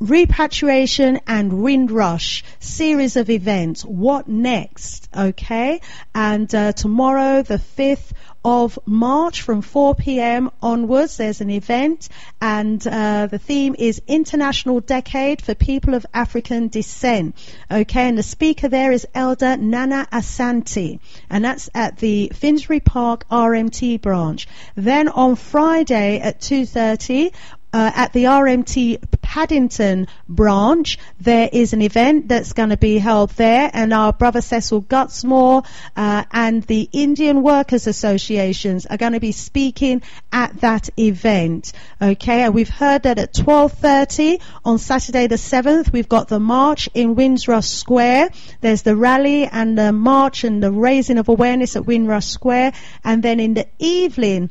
Repatriation and Windrush series of events. What next? Okay, and tomorrow, the 5th of March, from 4 p.m. onwards, there's an event, and the theme is International Decade for People of African Descent. Okay, and the speaker there is Elder Nana Asante, and that's at the Finsbury Park RMT branch. Then on Friday at 2:30. At the RMT Paddington branch, there is an event that's going to be held there, and our brother Cecil Gutsmore and the Indian Workers Associations are going to be speaking at that event. Okay, and we've heard that at 12:30 on Saturday the 7th, we've got the march in Windrush Square. There's the rally and the march and the raising of awareness at Windrush Square, and then in the evening,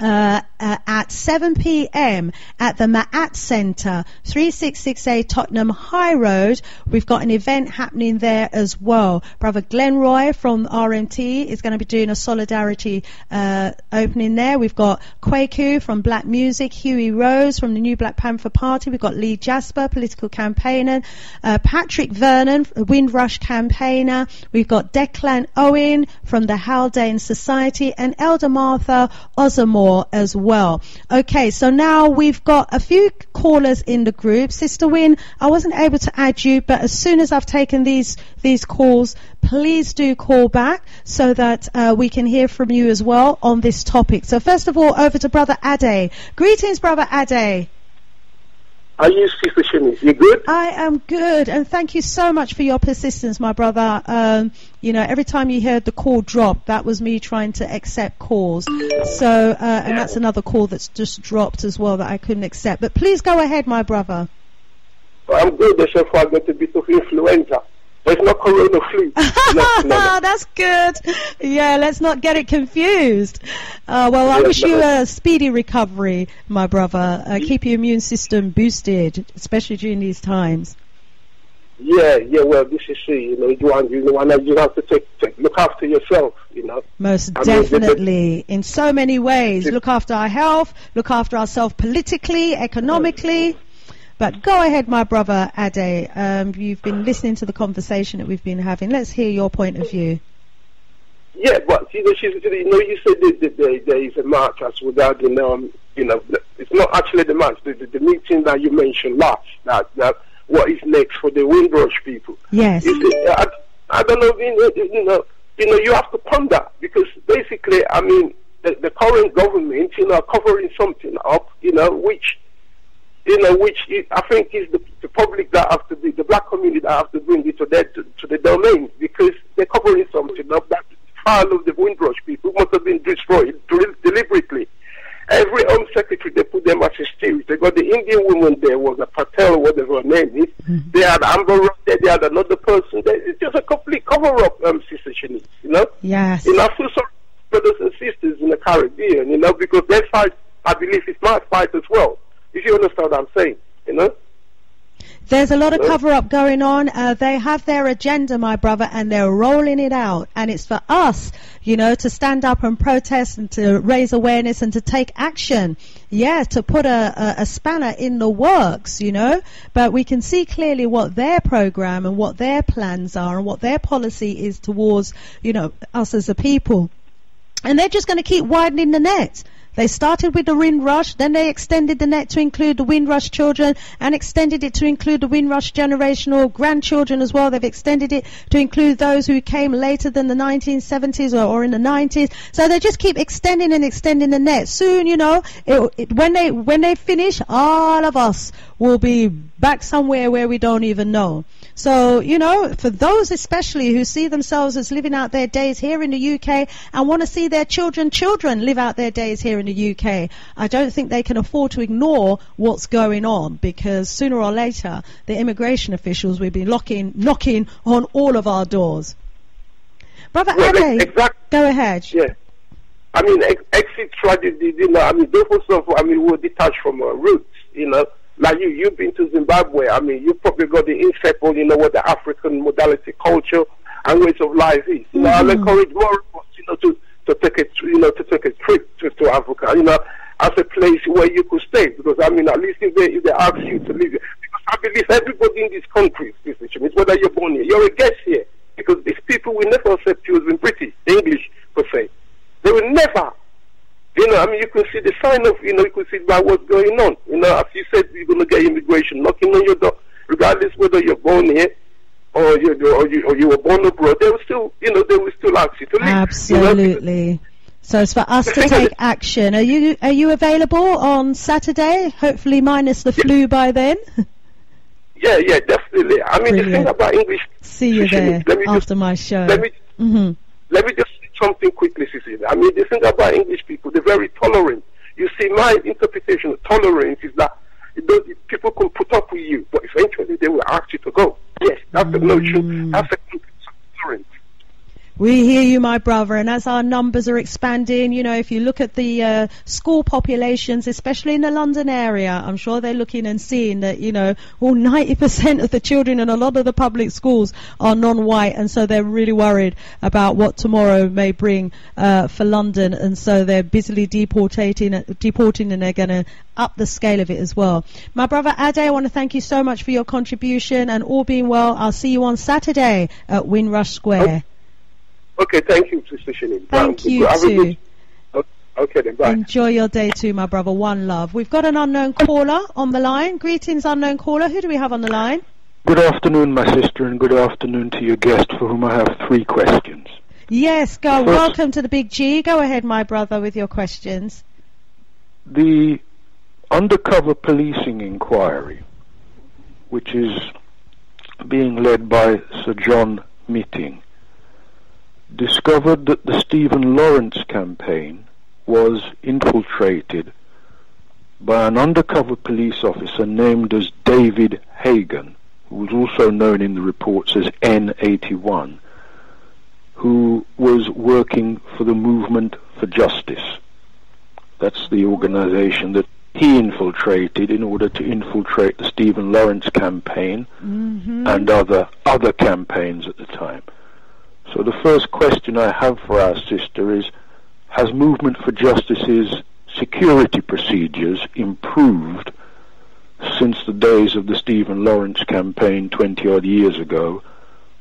at 7 p.m. at the Ma'at Centre, 3668 Tottenham High Road. We've got an event happening there as well. Brother Glenroy from RMT is going to be doing a solidarity opening there. We've got Kwaku from Black Music, Huey Rose from the New Black Panther Party. We've got Lee Jasper, political campaigner, Patrick Vernon, Windrush campaigner. We've got Declan Owen from the Haldane Society, and Elder Martha Ozamore as well. Okay, so now we've got a few callers in the group. Sister Wynne, I wasn't able to add you, but as soon as I've taken these calls, please do call back so that we can hear from you as well on this topic. So first of all, over to Brother Ade. Greetings, Brother Ade. Are you, Sista Shanice? You good? I am good, and thank you so much for your persistence, my brother. You know, every time you heard the call drop, that was me trying to accept calls. So, and that's another call that's just dropped as well that I couldn't accept. But please go ahead, my brother. I'm good. The chef got a bit of influenza, but it's not corona flu. That's good. Yeah, let's not get it confused. Well, I wish you a speedy recovery, my brother. Keep your immune system boosted, especially during these times. Yeah, well, this is you have to look after yourself, Most definitely, in so many ways. Look after our health, look after ourselves politically, economically. But go ahead, my brother Ade. You've been listening to the conversation that we've been having. Let's hear your point of view. Yeah, but you said that there is a march as regarding it's not actually the march, the meeting that you mentioned last. That what is next for the Windrush people? Yes. I don't know. You have to ponder, because basically, I mean, the current government, covering something up, which I think is the public that have to be, the black community that have to bring it to the domain, because they're covering something up that file of the Windrush people must have been destroyed deliberately. Every Home Secretary, they put them as a steward. They got the Indian woman there, was a Patel, whatever her name is. Mm-hmm. They had Amber Rock there, they had another person there. It's just a complete cover-up, Sista Shanice, Yes. I feel sorry for brothers and sisters in the Caribbean, because their fight, I believe, is my fight as well. If you understand what I'm saying, There's a lot of cover-up going on. They have their agenda, my brother, and they're rolling it out. And it's for us, to stand up and protest and to raise awareness and to take action. Yeah, to put a spanner in the works, But we can see clearly what their program and what their plans are and what their policy is towards, us as a people. And they're just going to keep widening the net. They started with the Windrush, then they extended the net to include the Windrush children and extended it to include the Windrush generational grandchildren as well. They've extended it to include those who came later than the 1970s or in the 90s. So they just keep extending and extending the net. Soon, when they finish, all of us will be back somewhere where we don't even know. So, for those especially who see themselves as living out their days here in the UK and want to see their children live out their days here in the UK, I don't think they can afford to ignore what's going on, because sooner or later the immigration officials will be knocking on all of our doors. Brother Ade, go ahead. Yeah. I mean, exit strategy, those were detached from our roots, Like you've been to Zimbabwe. I mean, you probably got the inseparable, what the African modality, culture, and ways of life is. I'll encourage more of us, to take a trip to Africa, as a place where you could stay. Because at least if they ask you to live here, because I believe everybody in this country, whether you're born here, you're a guest here. Because these people will never accept you as being British, English per se. They will never. You can see the sign of, you can see by what's going on. As you said, you're going to get immigration knocking on your door, regardless whether you're born here or you were born abroad. They will still, they will still ask you to leave. Absolutely. So it's for us to take action. Are you available on Saturday? Hopefully minus the flu by then. Yeah, definitely. Brilliant. The thing about English. See you there after my show. Let me just something quickly, Sissy. The thing about English people, they're very tolerant. You see, my interpretation of tolerance is that people can put up with you, but eventually they will ask you to go. Yes, that's the notion. That's the concept of tolerance. We hear you, my brother, and as our numbers are expanding, if you look at the school populations, especially in the London area, I'm sure they're looking and seeing that, 90% of the children in a lot of the public schools are non-white, and so they're really worried about what tomorrow may bring for London, and so they're busily deporting, and they're going to up the scale of it as well. My brother Ade, I want to thank you so much for your contribution, and all being well, I'll see you on Saturday at Windrush Square. Okay, thank you, Sista Shanice. Thank you too. Okay, then, bye. Enjoy your day too, my brother. One love. We've got an unknown caller on the line. Greetings, unknown caller. Who do we have on the line? Good afternoon, my sister, and good afternoon to your guest, for whom I have 3 questions. Yes, go. Welcome to the Big G. Go ahead, my brother, with your questions. The undercover policing inquiry, which is being led by Sir John Meeting, discovered that the Stephen Lawrence campaign was infiltrated by an undercover police officer named as David Hagan, who was also known in the reports as N81, who was working for the Movement for Justice. That's the organization that he infiltrated in order to infiltrate the Stephen Lawrence campaign and other campaigns at the time. So the first question I have for our sister is, has Movement for Justice's security procedures improved since the days of the Stephen Lawrence campaign 20-odd years ago,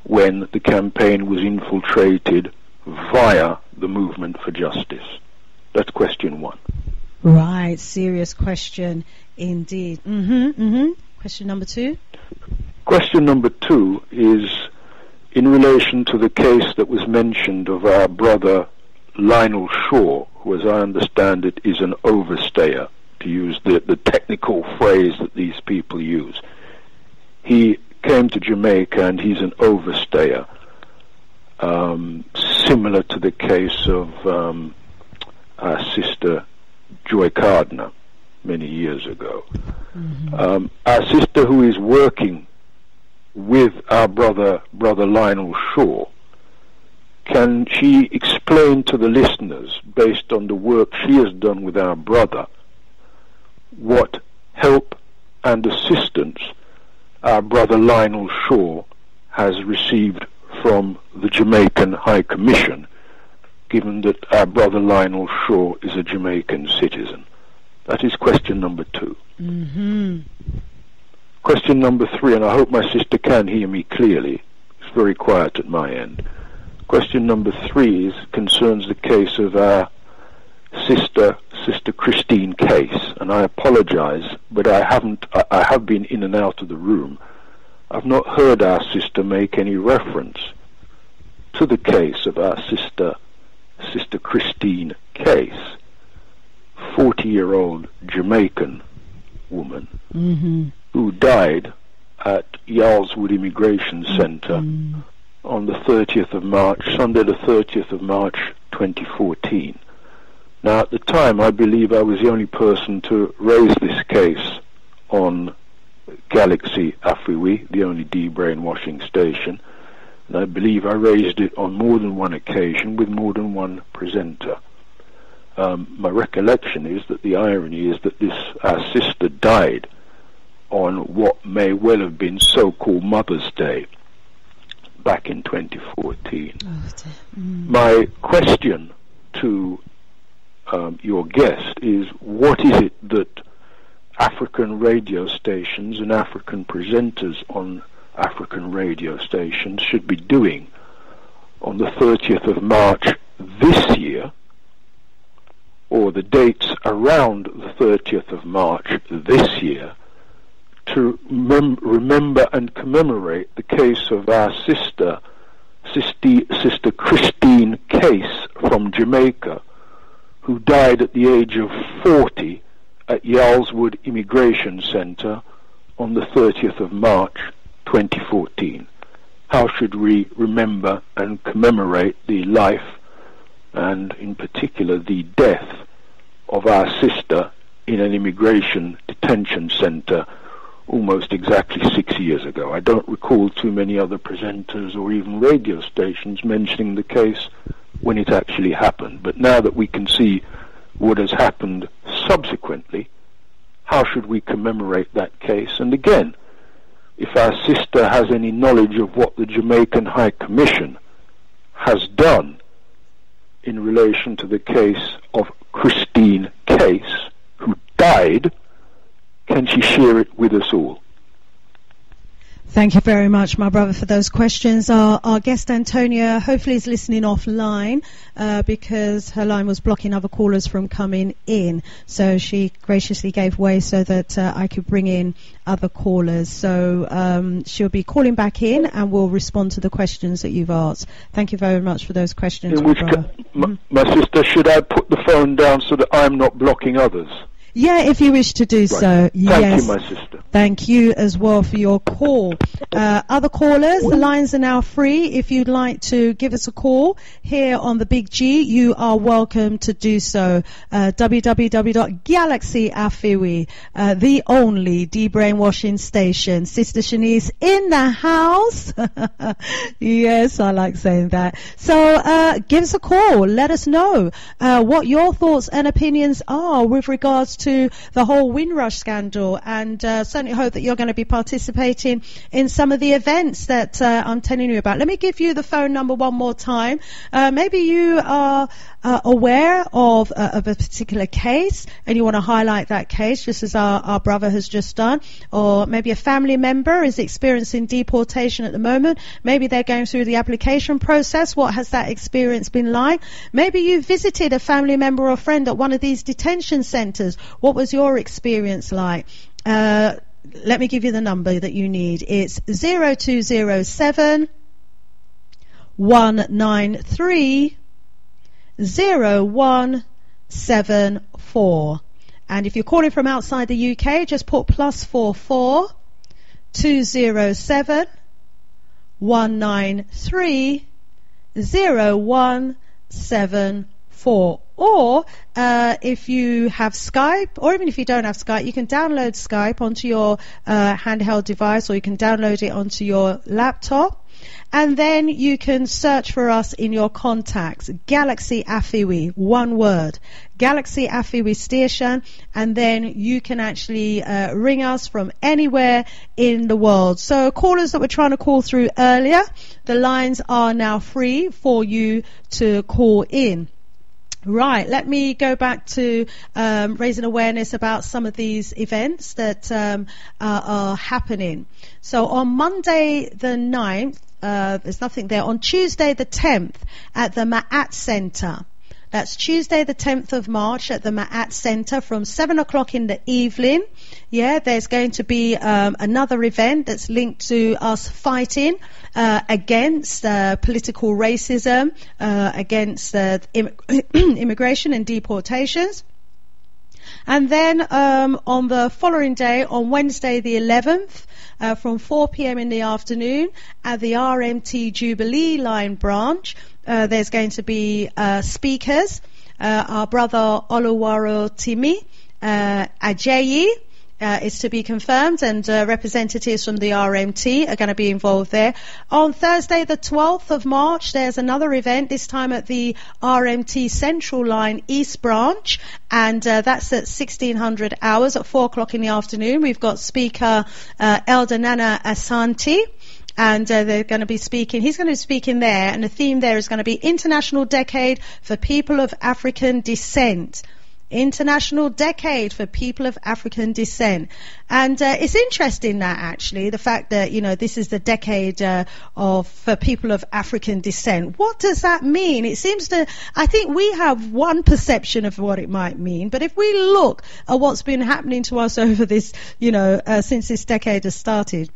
when the campaign was infiltrated via the Movement for Justice? That's question one. Right, serious question indeed. Question number two? Question number two is in relation to the case that was mentioned of our brother Lionel Shaw, who, as I understand it, is an overstayer, to use the technical phrase that these people use. He came to Jamaica and he's an overstayer, similar to the case of our sister Joy Cardner many years ago. Our sister, who is working with our brother Lionel Shaw, can she explain to the listeners, based on the work she has done with our brother, what help and assistance our brother Lionel Shaw has received from the Jamaican High Commission, given that our brother Lionel Shaw is a Jamaican citizen? That is question number two. Question number three, and I hope my sister can hear me clearly. It's very quiet at my end. Question number three concerns the case of our Sister Christine case, and I apologize, but I have been in and out of the room. I've not heard our sister make any reference to the case of our Sister Christine case, 40-year-old Jamaican woman who died at Yarlswood Immigration Centre on the 30th of March, Sunday the 30th of March 2014. Now, at the time, I believe I was the only person to raise this case on Galaxyafiwe, the only de-brainwashing station, and I believe I raised it on more than one occasion with more than one presenter. My recollection is that the irony is that our sister died on what may well have been so-called Mother's Day back in 2014. My question to your guest is, what is it that African radio stations and African presenters on African radio stations should be doing on the 30th of March this year, or the dates around the 30th of March this year, to remember and commemorate the case of our Sister Christine Case from Jamaica, who died at the age of 40 at Yarlswood Immigration Centre on the 30th of March 2014. How should we remember and commemorate the life, and in particular the death, of our sister in an immigration detention centre almost exactly 6 years ago? I don't recall too many other presenters or even radio stations mentioning the case when it actually happened. But now that we can see what has happened subsequently, how should we commemorate that case? And again, if our sister has any knowledge of what the Jamaican High Commission has done in relation to the case of Christine Case, who died, can she share it with us all? Thank you very much, my brother, for those questions. Our guest, Antonia, hopefully is listening offline because her line was blocking other callers from coming in. So she graciously gave way so that I could bring in other callers. So she'll be calling back in and we'll respond to the questions that you've asked. Thank you very much for those questions, my brother. My sister, should I put the phone down so that I'm not blocking others? Yeah, if you wish to do so. Thank Yes. you, my sister. Thank you as well for your call. Other callers, the lines are now free. If you'd like to give us a call here on the Big G, you are welcome to do so. www.galaxyafiwe, the only de-brainwashing station. Sister Shanice in the house. Yes, I like saying that. So give us a call. Let us know what your thoughts and opinions are with regards to the whole Windrush scandal, and certainly hope that you're going to be participating in some of the events that I'm telling you about. Let me give you the phone number one more time. Maybe you are aware of a particular case and you want to highlight that case, just as our brother has just done, or maybe a family member is experiencing deportation at the moment. Maybe they're going through the application process. What has that experience been like? Maybe you visited a family member or friend at one of these detention centres. What was your experience like? Let me give you the number that you need. It's 0207 193 0174. And if you're calling from outside the UK, just put +44 207 193 0174. Or if you have Skype, or even if you don't have Skype, you can download Skype onto your handheld device, or you can download it onto your laptop. And then you can search for us in your contacts, Galaxyafiwe, one word, Galaxyafiwe station, and then you can actually ring us from anywhere in the world. So callers that were trying to call through earlier, the lines are now free for you to call in. Right, let me go back to raising awareness about some of these events that are happening. So on Monday the 9th, there's nothing there. On Tuesday the 10th at the Ma'at Centre. That's Tuesday the 10th of March at the Ma'at Centre from 7 o'clock in the evening. Yeah, there's going to be another event that's linked to us fighting against political racism, against immigration and deportations. And then on the following day, on Wednesday the 11th, from 4 p.m. in the afternoon at the RMT Jubilee Line branch, there's going to be speakers. Our brother Oluwaro Timi Ajayi is to be confirmed, and representatives from the RMT are going to be involved there. On Thursday the 12th of March, there's another event, this time at the RMT Central Line East Branch, and that's at 1600 hours at 4 o'clock in the afternoon. We've got speaker Elder Nana Asante, and they're going to be speaking. He's going to be speaking there, and the theme there is going to be International Decade for People of African Descent. International Decade for People of African Descent. And it's interesting that actually, the fact that, you know, this is the decade for people of African descent. What does that mean? It seems to, I think we have one perception of what it might mean, but if we look at what's been happening to us over this, you know, since this decade has started,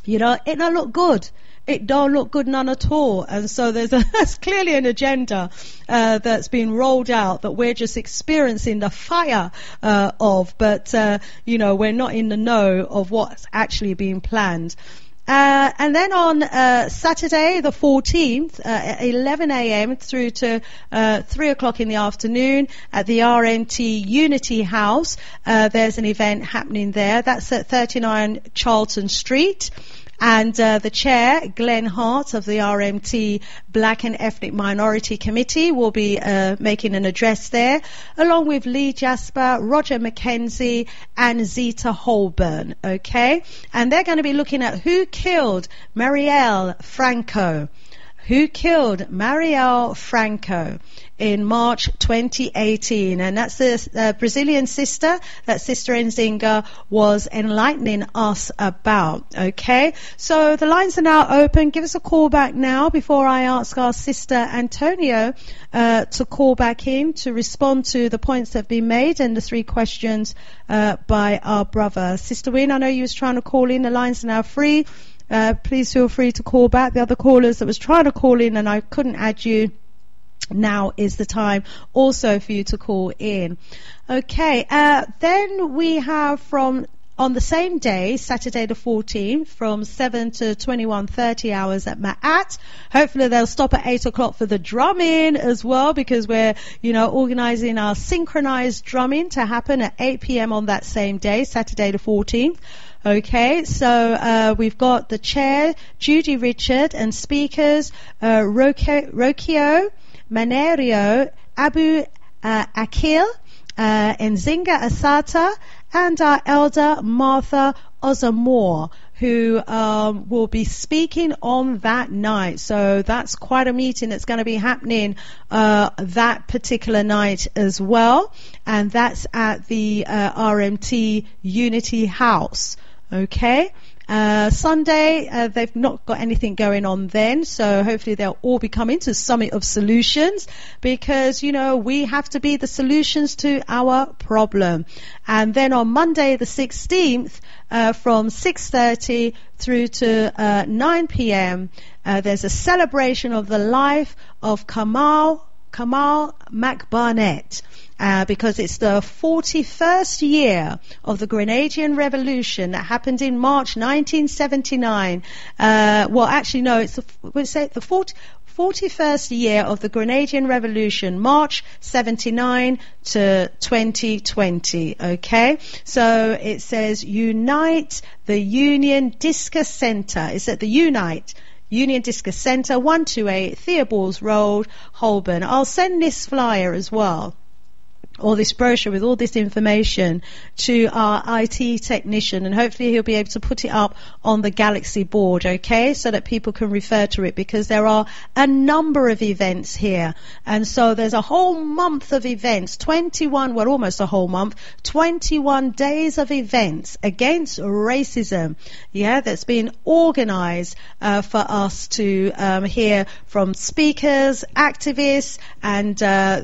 you know, it don't look good. It don't look good, none at all. And so there's clearly an agenda that's been rolled out that we're just experiencing the fire of, but you know, we're not in the know of what's actually being planned. And then on Saturday the 14th at 11 a.m. through to 3 o'clock in the afternoon at the RMT Unity House, there's an event happening there. That's at 39 Charlton Street. And the chair, Glenn Hart of the RMT Black and Ethnic Minority Committee, will be making an address there, along with Lee Jasper, Roger Mackenzie and Zita Holborn, okay? And they're going to be looking at who killed Marielle Franco. Who killed Marielle Franco in March 2018, and that's the Brazilian sister that Sister Nzinga was enlightening us about. Okay, so the lines are now open. Give us a call back now before I ask our Sister Antonia to call back in to respond to the points that have been made and the 3 questions by our brother. Sister Wynne, I know you was trying to call in. The lines are now free. Please feel free to call back. The other callers that was trying to call in and I couldn't add you, now is the time also for you to call in. Okay, then we have on the same day, Saturday the 14th, from 7 to 21:30 hours at Ma'at. Hopefully they'll stop at 8 o'clock for the drumming as well, because we're, organising our synchronized drumming to happen at 8 p.m. on that same day, Saturday the 14th. Okay, so we've got the chair, Judy Richard, and speakers, Rokio Manerio, Abu Akil, Nzinga Asata, and our elder Martha Ozamore, who will be speaking on that night. So that's quite a meeting that's going to be happening that particular night as well, and that's at the RMT Unity House. Okay. Sunday, they've not got anything going on then, so hopefully they'll all be coming to Summit of Solutions, because, we have to be the solutions to our problem. And then on Monday the 16th, from 6:30 through to 9 p.m., there's a celebration of the life of Kamal MacBarnett. Because it's the 41st year of the Grenadian Revolution that happened in March 1979. It's the 41st year of the Grenadian Revolution, March 79 to 2020. Okay, so it says Unite the Union Discus Centre. It's at the Union Discus Centre, 128 Theobalds Road, Holborn. I'll send this flyer as well, or this brochure with all this information, to our IT technician, and hopefully he'll be able to put it up on the Galaxy board, okay, so that people can refer to it, because there are a number of events here. And so there's a whole month of events, almost a whole month, 21 days of events against racism, that's been organised for us to hear from speakers, activists, and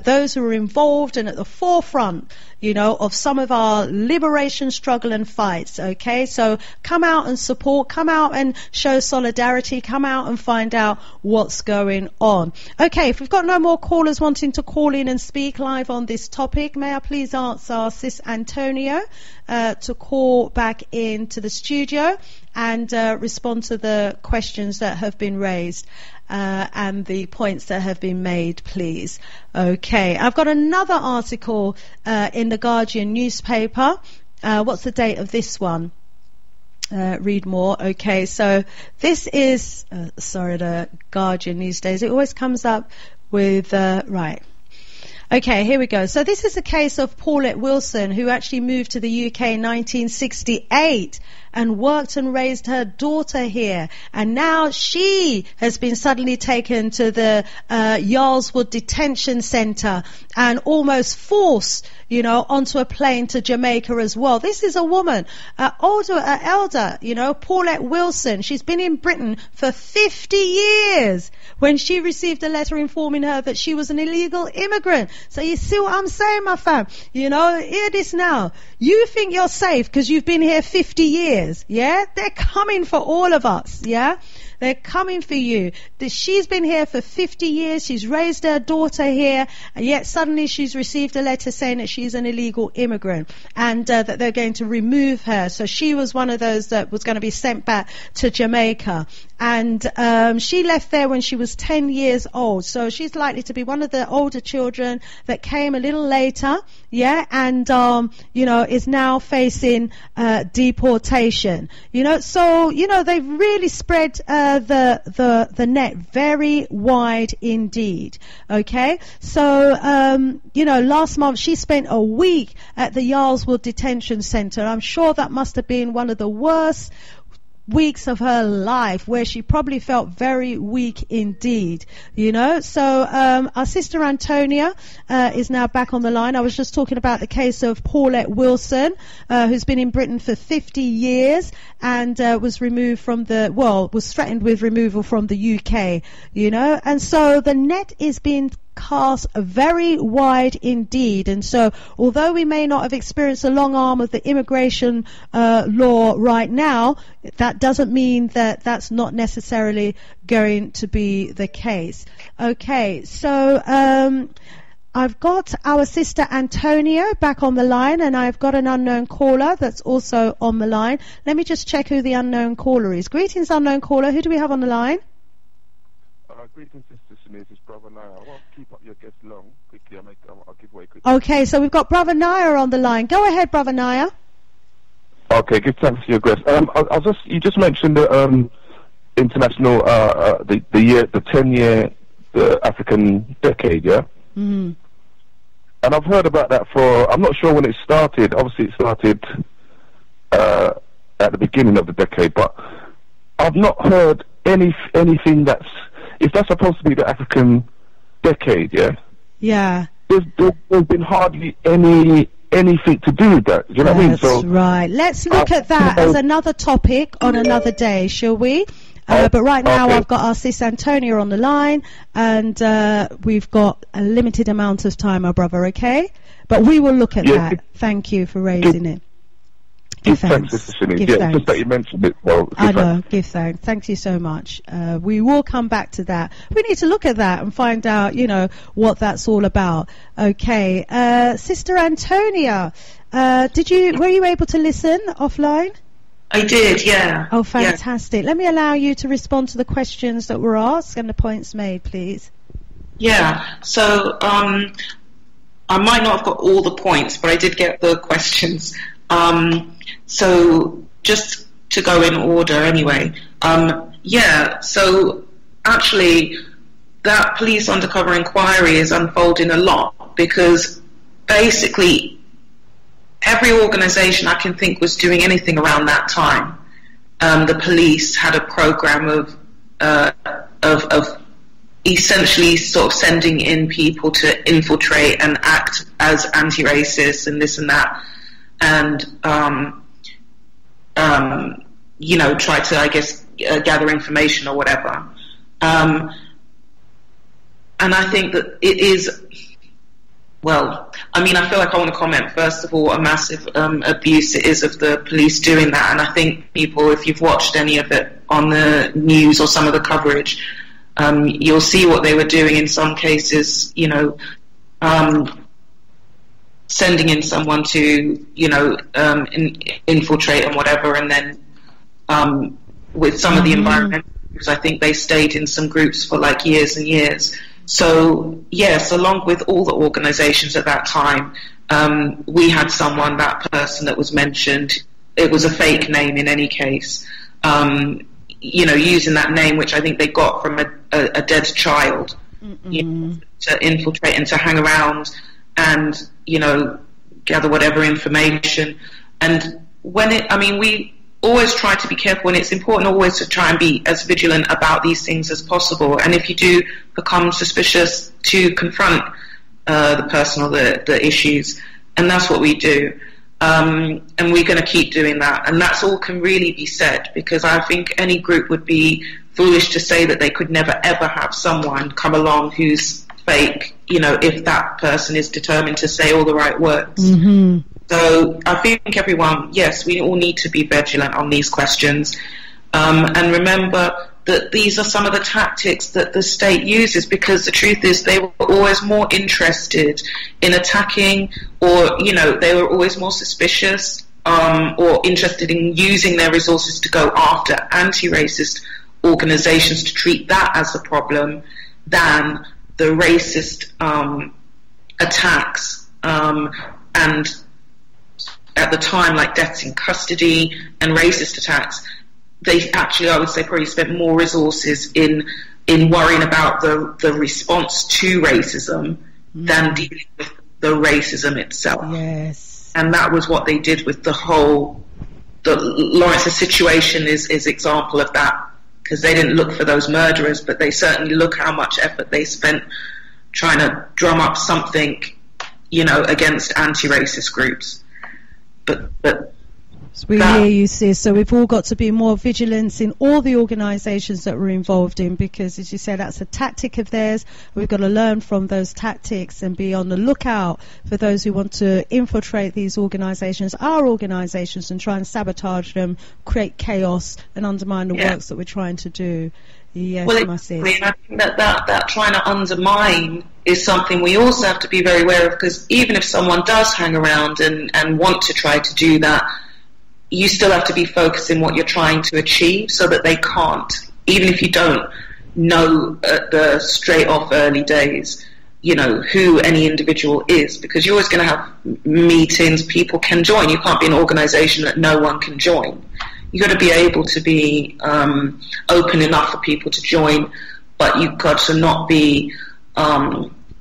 those who are involved and at the forefront, of some of our liberation struggle and fights. Okay, so come out and support, come out and show solidarity, come out and find out what's going on. Okay, if we've got no more callers wanting to call in and speak live on this topic, may I please ask our Sis Antonia to call back into the studio and respond to the questions that have been raised and the points that have been made, please. Okay, I've got another article in the Guardian newspaper. What's the date of this one? Read more. Okay, so this is the Guardian these days. It always comes up with right. Okay, here we go. So this is a case of Paulette Wilson, who actually moved to the UK in 1968 and worked and raised her daughter here. And now she has been suddenly taken to the Yarlswood Detention Centre and almost forced, onto a plane to Jamaica as well. This is a woman, elder, Paulette Wilson. She's been in Britain for 50 years when she received a letter informing her that she was an illegal immigrant. So you see what I'm saying, my fam? Hear this now. You think you're safe because you've been here 50 years, yeah? They're coming for all of us, yeah? They're coming for you. She's been here for 50 years. She's raised her daughter here, and yet suddenly she's received a letter saying that she's an illegal immigrant and that they're going to remove her. So she was one of those that was going to be sent back to Jamaica. And she left there when she was 10 years old. So she's likely to be one of the older children that came a little later, yeah, and, is now facing deportation. So, they've really spread the net very wide indeed. Okay, so last month she spent a week at the Yarlswood Detention Centre. I'm sure that must have been one of the worst weeks of her life, where she probably felt very weak indeed, So our sister Antonia is now back on the line. I was just talking about the case of Paulette Wilson, who's been in Britain for 50 years and was removed from was threatened with removal from the UK, And so the net is being cast very wide indeed. And so, although we may not have experienced the long arm of the immigration law right now, that doesn't mean that that's not necessarily going to be the case. Okay, so I've got our sister Antonia back on the line, and I've got an unknown caller that's also on the line. Let me just check who the unknown caller is. Greetings, unknown caller. Who do we have on the line? Greetings, Sista Shanice. It's Brother Naya. I won't keep up your guest long. Quickly, I'll give away quickly. Okay, so we've got Brother Naya on the line. Go ahead, Brother Naya. Okay, give thanks for your guest. You just mentioned the international, the 10-year, the African decade, yeah? Mm-hmm. And I've heard about that I'm not sure when it started. Obviously, it started at the beginning of the decade, but I've not heard anything if that's supposed to be the African decade, yeah? Yeah. There's been hardly anything to do with that. Do you know what I mean? That's right. Let's look at that as another topic on another day, shall we? But right now I've got our sis Antonia on the line, and we've got a limited amount of time, my brother, okay? But we will look at that. Thank you for raising it. Give thanks. Sister Shanice. Yeah, just that you mentioned it. Well, I know. Give thanks. Thank you so much. We will come back to that. We need to look at that and find out, what that's all about. Okay, Sister Antonia, were you able to listen offline? I did, yeah. Oh, fantastic. Yeah. Let me allow you to respond to the questions that were asked and the points made, please. Yeah, so I might not have got all the points, but I did get the questions. So just to go in order anyway. So actually that police undercover inquiry is unfolding a lot, because basically every organisation I can think was doing anything around that time. The police had a program of essentially sort of sending in people to infiltrate and act as anti-racist and this and that, and try to, I guess, gather information or whatever. And I think that it is. Well, I mean, I feel like I want to comment, first of all, what a massive abuse it is of the police doing that. And I think people, if you've watched any of it on the news or some of the coverage, you'll see what they were doing in some cases, sending in someone to, infiltrate and whatever. And then with some of the environmental groups, I think they stayed in some groups for like years and years. So, yes, along with all the organisations at that time, we had that person that was mentioned, it was a fake name in any case, using that name, which I think they got from a dead child, to infiltrate and to hang around and, gather whatever information. And we always try to be careful, and it's important always to try and be as vigilant about these things as possible. And if you do become suspicious, to confront the person or the issues, and that's what we do. And we're going to keep doing that, and that's all can really be said, because I think any group would be foolish to say that they could never ever have someone come along who's fake, if that person is determined to say all the right words. So I think everyone, yes, we all need to be vigilant on these questions, and remember that these are some of the tactics that the state uses, because the truth is they were always more interested in attacking, or, they were always more suspicious or interested in using their resources to go after anti-racist organisations, to treat that as a problem, than the racist attacks and at the time, like deaths in custody and racist attacks. They actually, I would say, probably spent more resources in worrying about the response to racism than dealing with the racism itself. Yes. And that was what they did with the Lawrence's situation is example of that, because they didn't look for those murderers, but they certainly look how much effort they spent trying to drum up something, against anti-racist groups. But We hear you, sis. So we've all got to be more vigilant in all the organisations that we're involved in, because, as you say, that's a tactic of theirs. We've got to learn from those tactics and be on the lookout for those who want to infiltrate these organisations, our organisations, and try and sabotage them, create chaos and undermine the works that we're trying to do. Yes, my sis. And I think that trying to undermine is something we also have to be very aware of, because even if someone does hang around and want to try to do that, you still have to be focusing what you're trying to achieve so that they can't, even if you don't know at the straight off early days, you know, who any individual is, because you're always going to have meetings people can join. You can't be an organisation that no one can join. You've got to be able to be open enough for people to join, but you've got to not be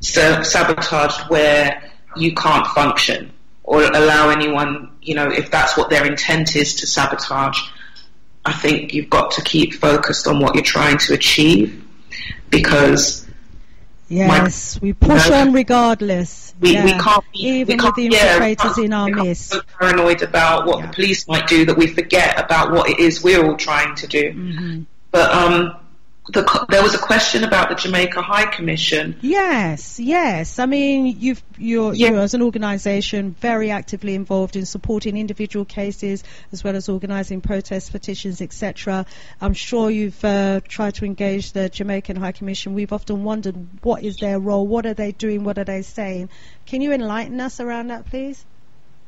sabotaged where you can't function, or allow anyone, you know, if that's what their intent is, to sabotage. I think you've got to keep focused on what you're trying to achieve, because we push on regardless. We can't be, even with the infiltrators in our midst. So paranoid about what the police might do that we forget about what it is we're all trying to do. Mm-hmm. But there was a question about the Jamaica High Commission. Yes. I mean, you're as an organisation very actively involved in supporting individual cases as well as organising protests, petitions, etc. I'm sure you've tried to engage the Jamaican High Commission. We've often wondered, what is their role? What are they doing? What are they saying? Can you enlighten us around that, please?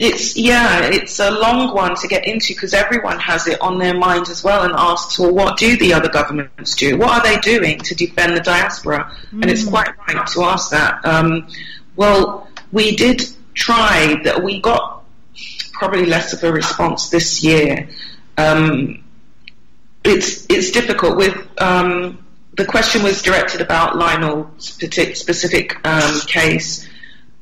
It's a long one to get into, because everyone has it on their mind as well, and asks, well, what do the other governments do? What are they doing to defend the diaspora? And it's quite right to ask that. Well, we did try that. We got probably less of a response this year. It's difficult with the question was directed about Lionel's specific case.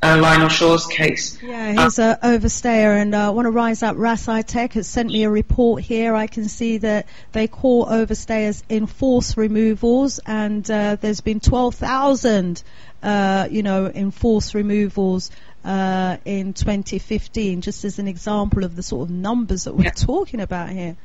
Lionel Shaw's case. Yeah, he's an overstayer, and I want to rise up. Rasai Tech has sent me a report here. I can see that they call overstayers enforced removals, and there's been 12,000, enforced removals in 2015, just as an example of the sort of numbers that we're talking about here.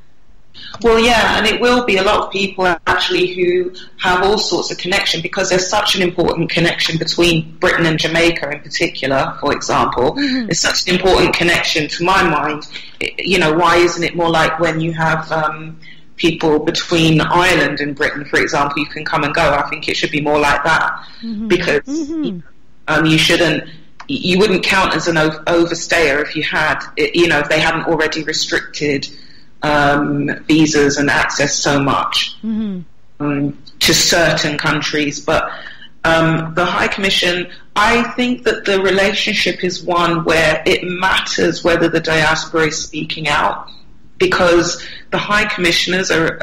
Well, yeah, and it will be a lot of people actually who have all sorts of connection, because there's such an important connection between Britain and Jamaica in particular, for example. Mm-hmm. There's such an important connection to my mind. Why isn't it more like when you have people between Ireland and Britain, for example, you can come and go? I think it should be more like that, because you wouldn't count as an overstayer if you had, if they hadn't already restricted visas and access so much to certain countries. But the High Commission, I think that the relationship is one where it matters whether the diaspora is speaking out, because the High Commissioners are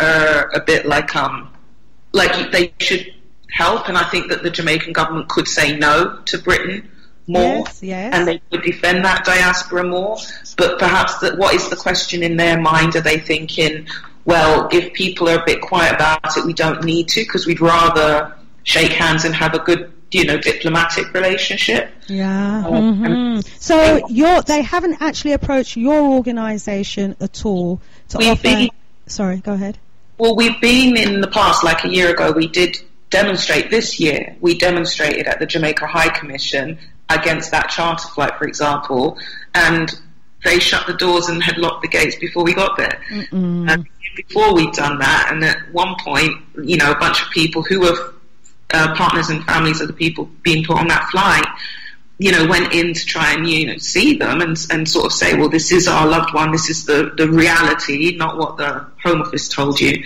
a bit like they should help, and I think that the Jamaican government could say no to Britain more, and they could defend that diaspora more. But perhaps what is the question in their mind? Are they thinking, well, if people are a bit quiet about it, we don't need to, because we'd rather shake hands and have a good, diplomatic relationship? So they haven't actually approached your organisation at all to offer... Sorry, go ahead. Well, we've been in the past, like a year ago, we did demonstrate this year. We demonstrated at the Jamaica High Commission against that charter flight, for example, and they shut the doors and had locked the gates before we got there. And before we'd done that, and at one point, a bunch of people who were partners and families of the people being put on that flight, went in to try and, see them and sort of say, well, this is our loved one, this is the reality, not what the Home Office told you.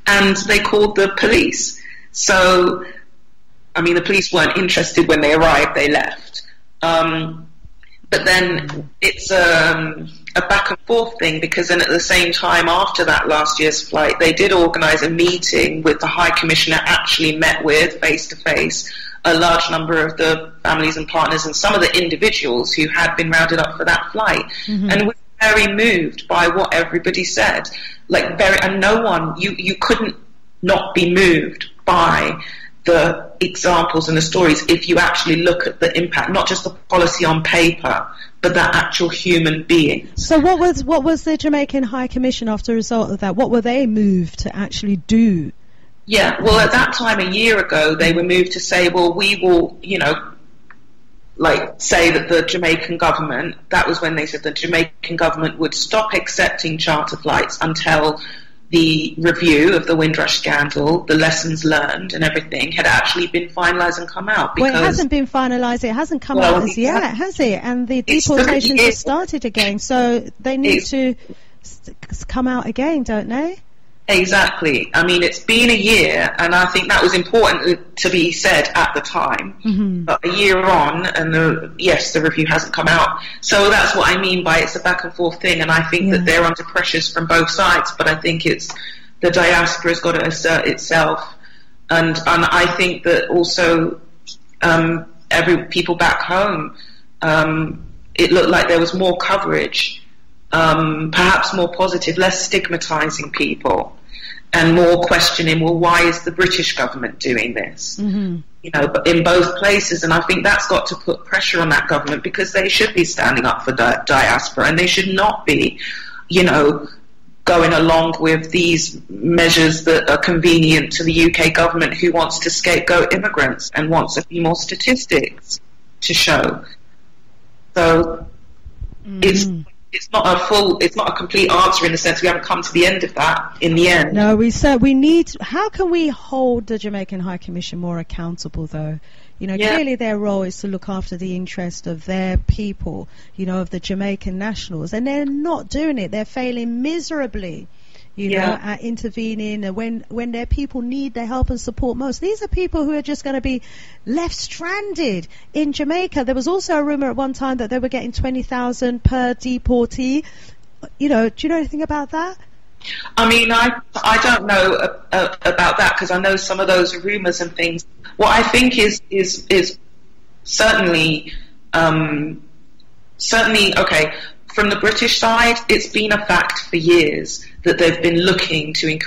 And they called the police. So, the police weren't interested when they arrived, they left. But then it's a back and forth thing, because then at the same time after that last year's flight, they did organise a meeting with the High Commissioner, actually met with face-to-face a large number of the families and partners and some of the individuals who had been rounded up for that flight. And was very moved by what everybody said. And no one, you couldn't not be moved by the examples and the stories if you actually look at the impact, not just the policy on paper, but that actual human being. So what was the Jamaican High Commission after a result of that? What were they moved to actually do? Yeah, well, at that time, a year ago, they were moved to say, well, we will, say that the Jamaican government, that was when they said the Jamaican government would stop accepting charter flights until the review of the Windrush scandal, the lessons learned and everything had actually been finalised and come out. Well, it hasn't been finalised. It hasn't come out as yet, has it? And the deportations have started again. So they need to come out again, don't they? Exactly. I mean, it's been a year, and I think that was important to be said at the time. Mm-hmm. But a year on, and the review hasn't come out. So that's what I mean by it's a back and forth thing, and I think that they're under pressures from both sides. But I think it's the diaspora's got to assert itself, and I think that also people back home, it looked like there was more coverage, perhaps more positive, less stigmatising people. And more questioning, well, why is the British government doing this? Mm-hmm. But in both places, and I think that's got to put pressure on that government, because they should be standing up for diaspora, and they should not be, going along with these measures that are convenient to the UK government, who wants to scapegoat immigrants and wants a few more statistics to show. So it's not a complete answer, in the sense we haven't come to the end of that in the end. No, how can we hold the Jamaican High Commission more accountable, though? Clearly their role is to look after the interest of their people, of the Jamaican nationals, and they're not doing it. They're failing miserably, at intervening when their people need their help and support most. These are people who are just going to be left stranded in Jamaica. There was also a rumour at one time that they were getting 20,000 per deportee. Do you know anything about that? I mean, I don't know about that, because I know some of those are rumours and things. What I think is certainly okay. From the British side, it's been a fact for years that they've been looking to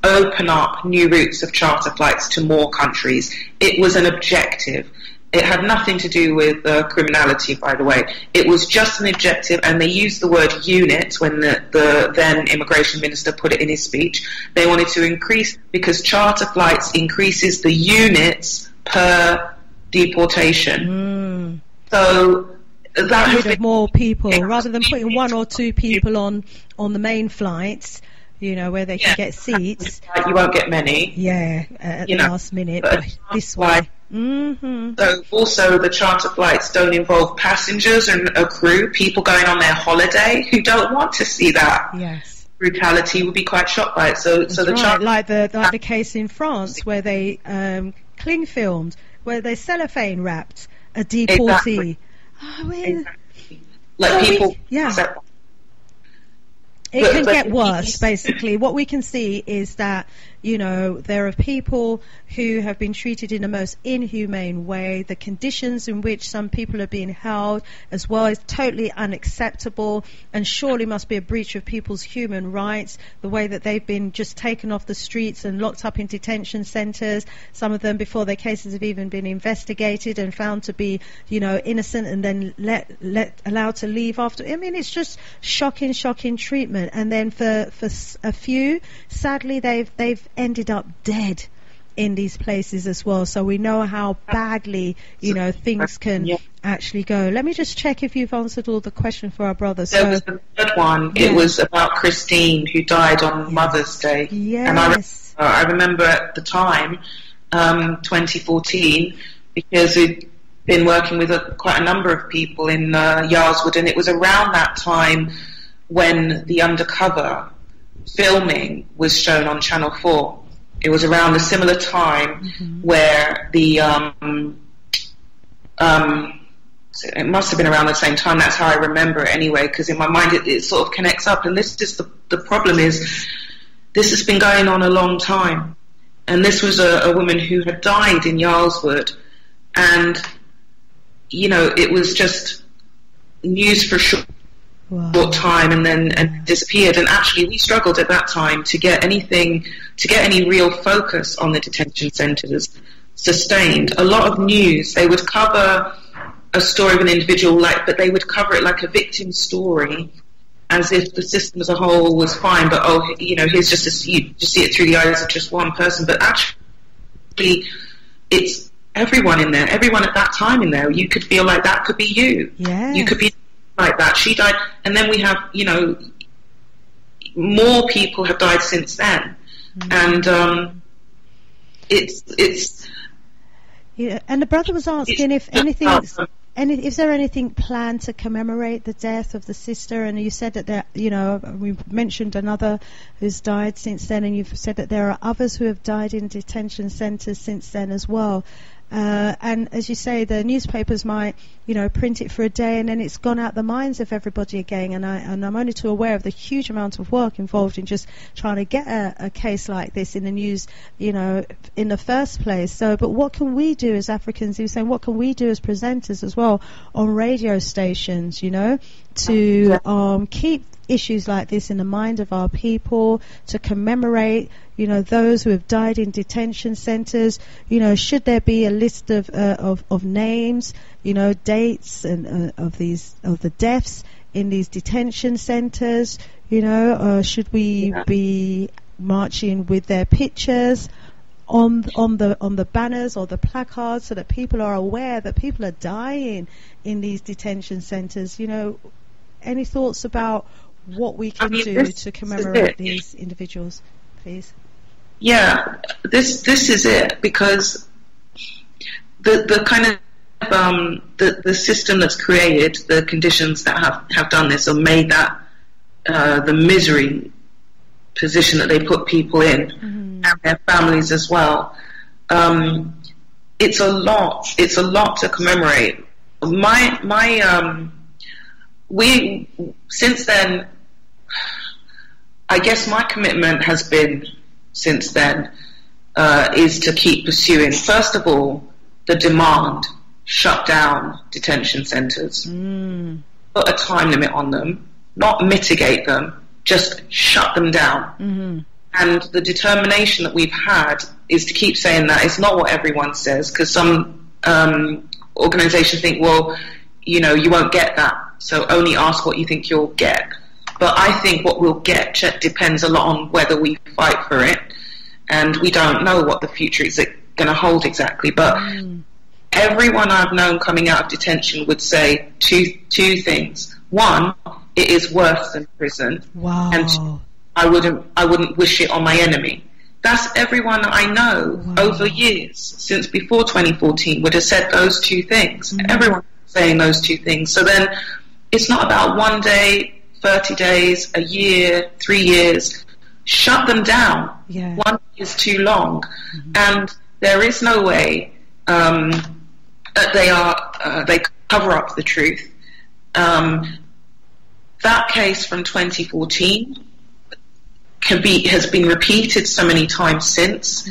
open up new routes of charter flights to more countries. It was an objective. It had nothing to do with criminality, by the way. It was just an objective, and they used the word unit when the then immigration minister put it in his speech. They wanted to increase, because charter flights increases the units per deportation. So that has been more people, rather than putting one or two people on the main flights, where they can get seats. You won't get many. Yeah, at the last minute. But this way. Mm-hmm. So also the charter flights don't involve passengers and a crew, people going on their holiday who don't want to see that. Yes. Brutality, would be quite shocked by it. So the charter, like the case in France where they cling filmed, where they cellophane wrapped a deportee. Exactly. People. It can get worse, basically. What we can see is that, there are people who have been treated in the most inhumane way. The conditions in which some people are being held as well is totally unacceptable, and surely must be a breach of people's human rights. The way that they've been just taken off the streets and locked up in detention centres, some of them before their cases have even been investigated and found to be, innocent, and then allowed to leave after. I mean, it's just shocking treatment. And then for a few, sadly, they've ended up dead in these places as well. So we know how badly, things can actually go. Let me just check if you've answered all the questions for our brother. There was the third one. Yeah. It was about Christine, who died on Mother's Day. Yes. And I remember at the time, 2014, because we'd been working with quite a number of people in Yarlswood, and it was around that time when the undercover filming was shown on Channel 4. It was around a similar time where the it must have been around the same time. That's how I remember it anyway, because in my mind it sort of connects up. And this is the problem is, this has been going on a long time, and this was a woman who had died in Yarlswood, and it was just news for sure. Wow. Short time, and then disappeared. And actually, we struggled at that time to get any real focus on the detention centres, sustained. A lot of news, they would cover a story of an individual, but they would cover it like a victim story, as if the system as a whole was fine, but here's you just see it through the eyes of just one person. But actually, it's everyone in there, everyone at that time in there. You could feel like that could be you. Yes. You could be like that. She died, and then we have, more people have died since then, and it's. Yeah, and the brother was asking if is there anything planned to commemorate the death of the sister? And you said that we mentioned another who's died since then, and you've said that there are others who have died in detention centres since then as well. And as you say, the newspapers might, print it for a day, and then it's gone out the minds of everybody again. And I'm only too aware of the huge amount of work involved in just trying to get a case like this in the news, in the first place. So, but what can we do as Africans? He was saying, what can we do as presenters as well on radio stations, to keep issues like this in the mind of our people, to commemorate, those who have died in detention centres. Should there be a list of names, dates and of the deaths in these detention centres? Should we be marching with their pictures on the banners or the placards, so that people are aware that people are dying in these detention centres? Any thoughts about what we can do to commemorate these individuals, please? Yeah, this is it, because the kind of the system that's created the conditions that have done this, or made that the misery position that they put people in, and their families as well. It's a lot to commemorate. We since then, I guess my commitment has been since then is to keep pursuing, first of all, the demand: shut down detention centres, put a time limit on them, not mitigate them, just shut them down. And the determination that we've had is to keep saying that. It's not what everyone says, because some organisations think, well, you won't get that, so only ask what you think you'll get. But I think what we'll get depends a lot on whether we fight for it, and we don't know what the future is going to hold exactly. But everyone I've known coming out of detention would say two things. One, it is worse than prison. Wow. And I wouldn't wish it on my enemy. That's everyone I know over years, since before 2014, would have said those two things. Everyone saying those two things. So then it's not about 1 day, 30 days, a year, 3 years. Shut them down. Yeah. 1 year is too long. And there is no way that they cover up the truth. That case from 2014 has been repeated so many times since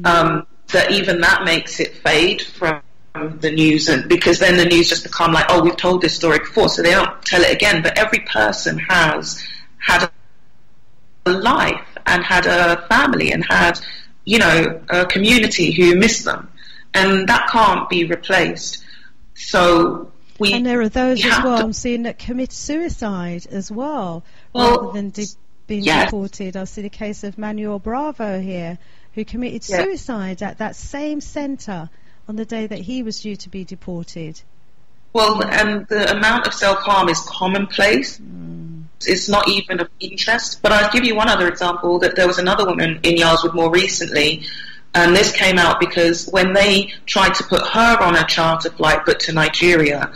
that even that makes it fade from the news, and because then the news just become like, oh, we've told this story before, so they don't tell it again. But every person has had a life and had a family and had, a community who miss them, and that can't be replaced. So and there are those as well, I'm seeing, that commit suicide as well, rather than being deported. I see the case of Manuel Bravo here, who committed suicide at that same centre on the day that he was due to be deported. Well, and the amount of self-harm is commonplace. It's not even of interest. But I'll give you one other example, that there was another woman in Yarlswood more recently, and this came out because when they tried to put her on a charter flight but to Nigeria,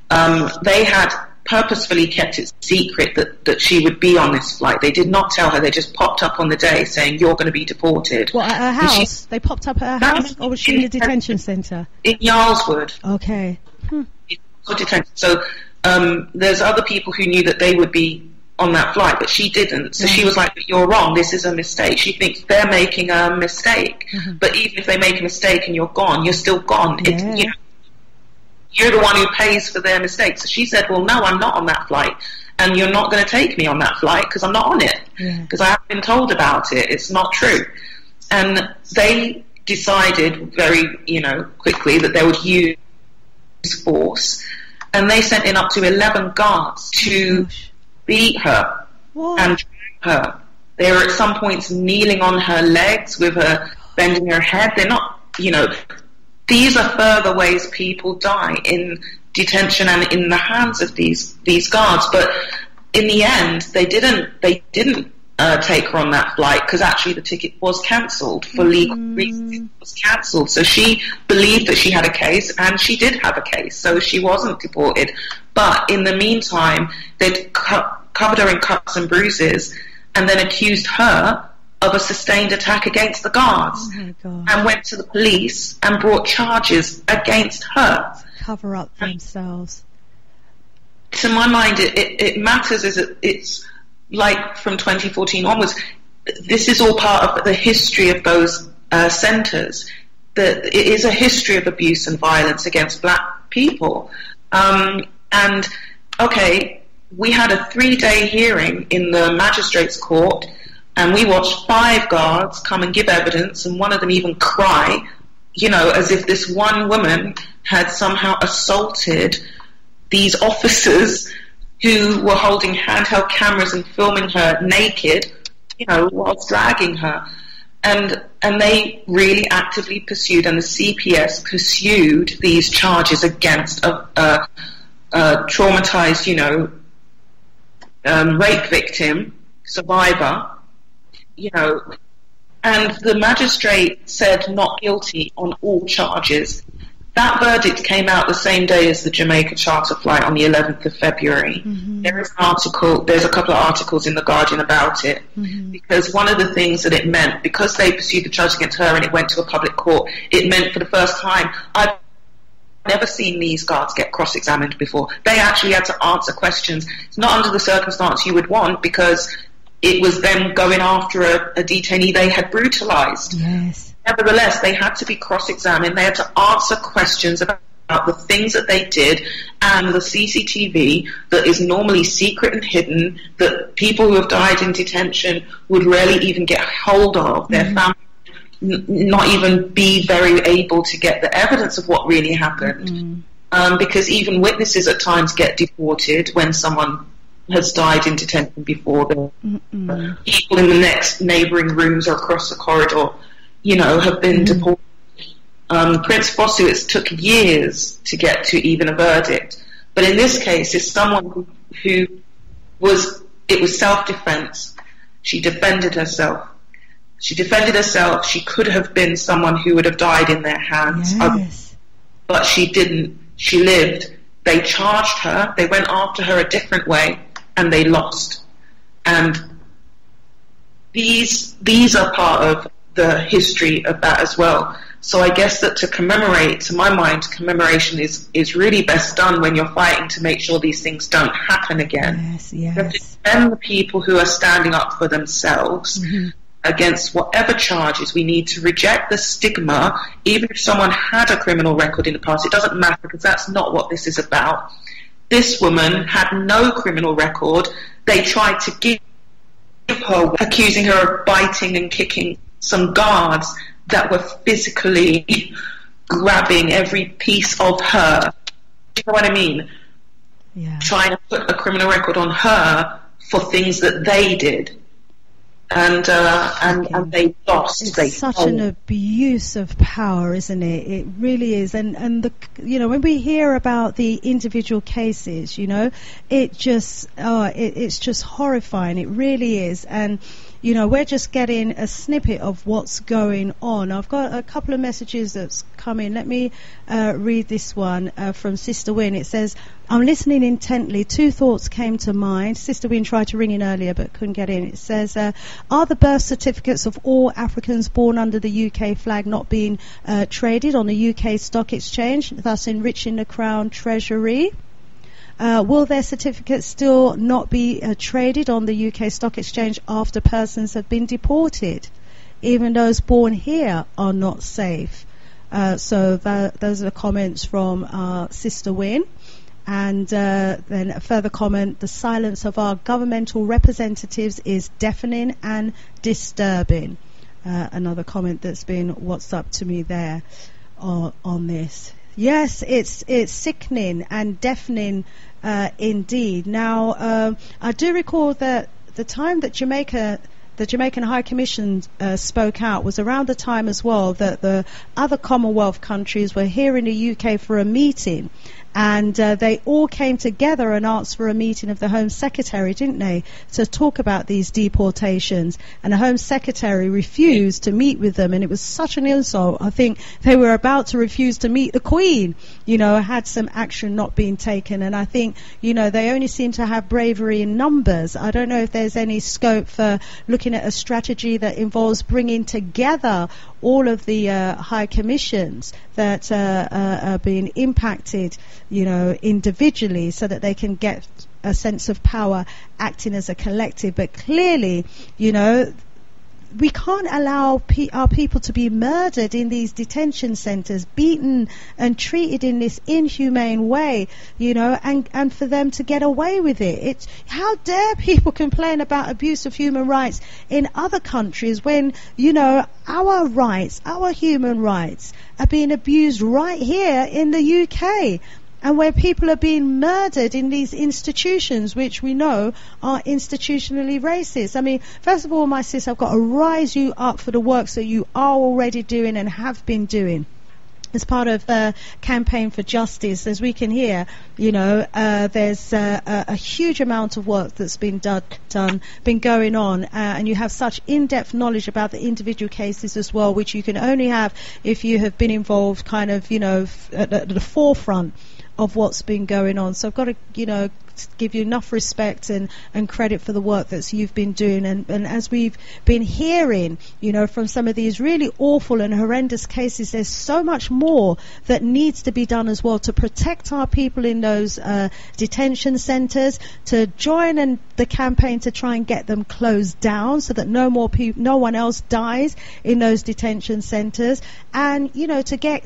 they had purposefully kept it secret that she would be on this flight. They did not tell her. They just popped up on the day saying, you're going to be deported. What, at her house? They popped up at her house? Or was she in a detention centre? In Yarlswood. Okay. Detention. So there's other people who knew that they would be on that flight, but she didn't. So she was like, you're wrong, this is a mistake. She thinks they're making a mistake. But even if they make a mistake and you're gone, you're still gone. Yeah. You're the one who pays for their mistakes. So she said, well, no, I'm not on that flight, and you're not going to take me on that flight because I'm not on it, because I haven't been told about it. It's not true. And they decided very, quickly that they would use force, and they sent in up to 11 guards to beat her and drag her. They were at some points kneeling on her legs with her bending her head. They're not, these are further ways people die in detention and in the hands of these guards. But in the end, they didn't take her on that flight, because actually the ticket was cancelled for legal reasons. It was cancelled. So she believed that she had a case, and she did have a case, so she wasn't deported. But in the meantime, they'd covered her in cuts and bruises, and then accused her of a sustained attack against the guards, and went to the police and brought charges against her. Cover up themselves. To my mind, it matters. It's like from 2014 onwards, this is all part of the history of those centres. It is a history of abuse and violence against black people. And okay, we had a 3-day hearing in the magistrates' court, and we watched 5 guards come and give evidence, and one of them even cry, as if this one woman had somehow assaulted these officers who were holding handheld cameras and filming her naked, whilst dragging her. And they really actively pursued, and the CPS pursued these charges against a traumatized, rape victim, survivor, and the magistrate said not guilty on all charges. That verdict came out the same day as the Jamaica charter flight on the 11th of February. There's a couple of articles in The Guardian about it, because one of the things that it meant, because they pursued the charge against her and it went to a public court, it meant for the first time, I've never seen these guards get cross-examined before. They actually had to answer questions. It's not under the circumstance you would want, because it was them going after a detainee they had brutalised. Yes. Nevertheless, they had to be cross-examined. They had to answer questions about the things that they did, and the CCTV that is normally secret and hidden, that people who have died in detention would rarely even get hold of. Their family not even be very able to get the evidence of what really happened. Because even witnesses at times get deported when someone has died in detention before. The people in the next neighbouring rooms or across the corridor, have been deported. Prince Fosu, it took years to get to even a verdict. But in this case, it's someone who was self-defense. She defended herself. She could have been someone who would have died in their hands. Yes. But she didn't. She lived. They charged her. They went after her a different way, and they lost. And these are part of the history of that as well. So I guess that to commemorate, to my mind, commemoration is really best done when you're fighting to make sure these things don't happen again. Yes. You have to defend the people who are standing up for themselves against whatever charges. We need to reject the stigma. Even if someone had a criminal record in the past, it doesn't matter, because that's not what this is about. This woman had no criminal record. They tried to give her, accusing her of biting and kicking some guards that were physically grabbing every piece of her. You know what I mean? Yeah. Trying to put a criminal record on her for things that they did. And they lost. It's such an abuse of power, isn't it? It really is. And when we hear about the individual cases, it's just horrifying. It really is. And we're just getting a snippet of what's going on. I've got a couple of messages that's come in. Let me read this one from Sister Wynne. It says, I'm listening intently. 2 thoughts came to mind. Sister Wynne tried to ring in earlier but couldn't get in. It says, are the birth certificates of all Africans born under the UK flag not being traded on the UK Stock Exchange, thus enriching the Crown Treasury? Will their certificates still not be traded on the UK Stock Exchange after persons have been deported? Even those born here are not safe. So those are the comments from Sister Wynne. And then a further comment, the silence of our governmental representatives is deafening and disturbing. another comment that's been WhatsApp to me there on this. Yes, it's sickening and deafening indeed. Now, I do recall that the time that the Jamaican High Commission spoke out was around the time as well that the other Commonwealth countries were here in the UK for a meeting, and they all came together and asked for a meeting of the Home Secretary, didn't they, to talk about these deportations, and the Home Secretary refused to meet with them, and it was such an insult. I think they were about to refuse to meet the Queen, had some action not been taken, and I think, they only seem to have bravery in numbers. I don't know if there's any scope for looking at a strategy that involves bringing together all of the high commissions that are being impacted, individually, so that they can get a sense of power acting as a collective. But clearly, we can't allow our people to be murdered in these detention centres, beaten and treated in this inhumane way, and for them to get away with it. How dare people complain about abuse of human rights in other countries when, our rights, our human rights are being abused right here in the UK. And where people are being murdered in these institutions, which we know are institutionally racist. I mean, first of all, my sis, I've got to rise you up for the work that you are already doing and have been doing. As part of the campaign for justice, as we can hear, there's a huge amount of work that's been been going on, and you have such in-depth knowledge about the individual cases as well, which you can only have if you have been involved kind of, at the forefront of what's been going on. So I've got to, give you enough respect and credit for the work that you've been doing. And as we've been hearing, from some of these really awful and horrendous cases, there's so much more that needs to be done as well to protect our people in those detention centres, to join in the campaign to try and get them closed down so that no one else dies in those detention centres, and, to get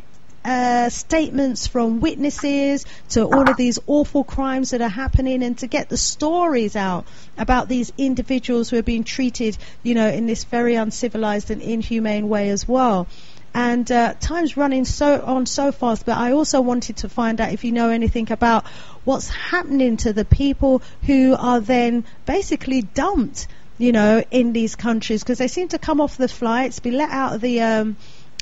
statements from witnesses to all of these awful crimes that are happening, and to get the stories out about these individuals who are being treated, in this very uncivilized and inhumane way as well. And time's running so fast, but I also wanted to find out if you know anything about what's happening to the people who are then basically dumped, in these countries, because they seem to come off the flights, be let out of the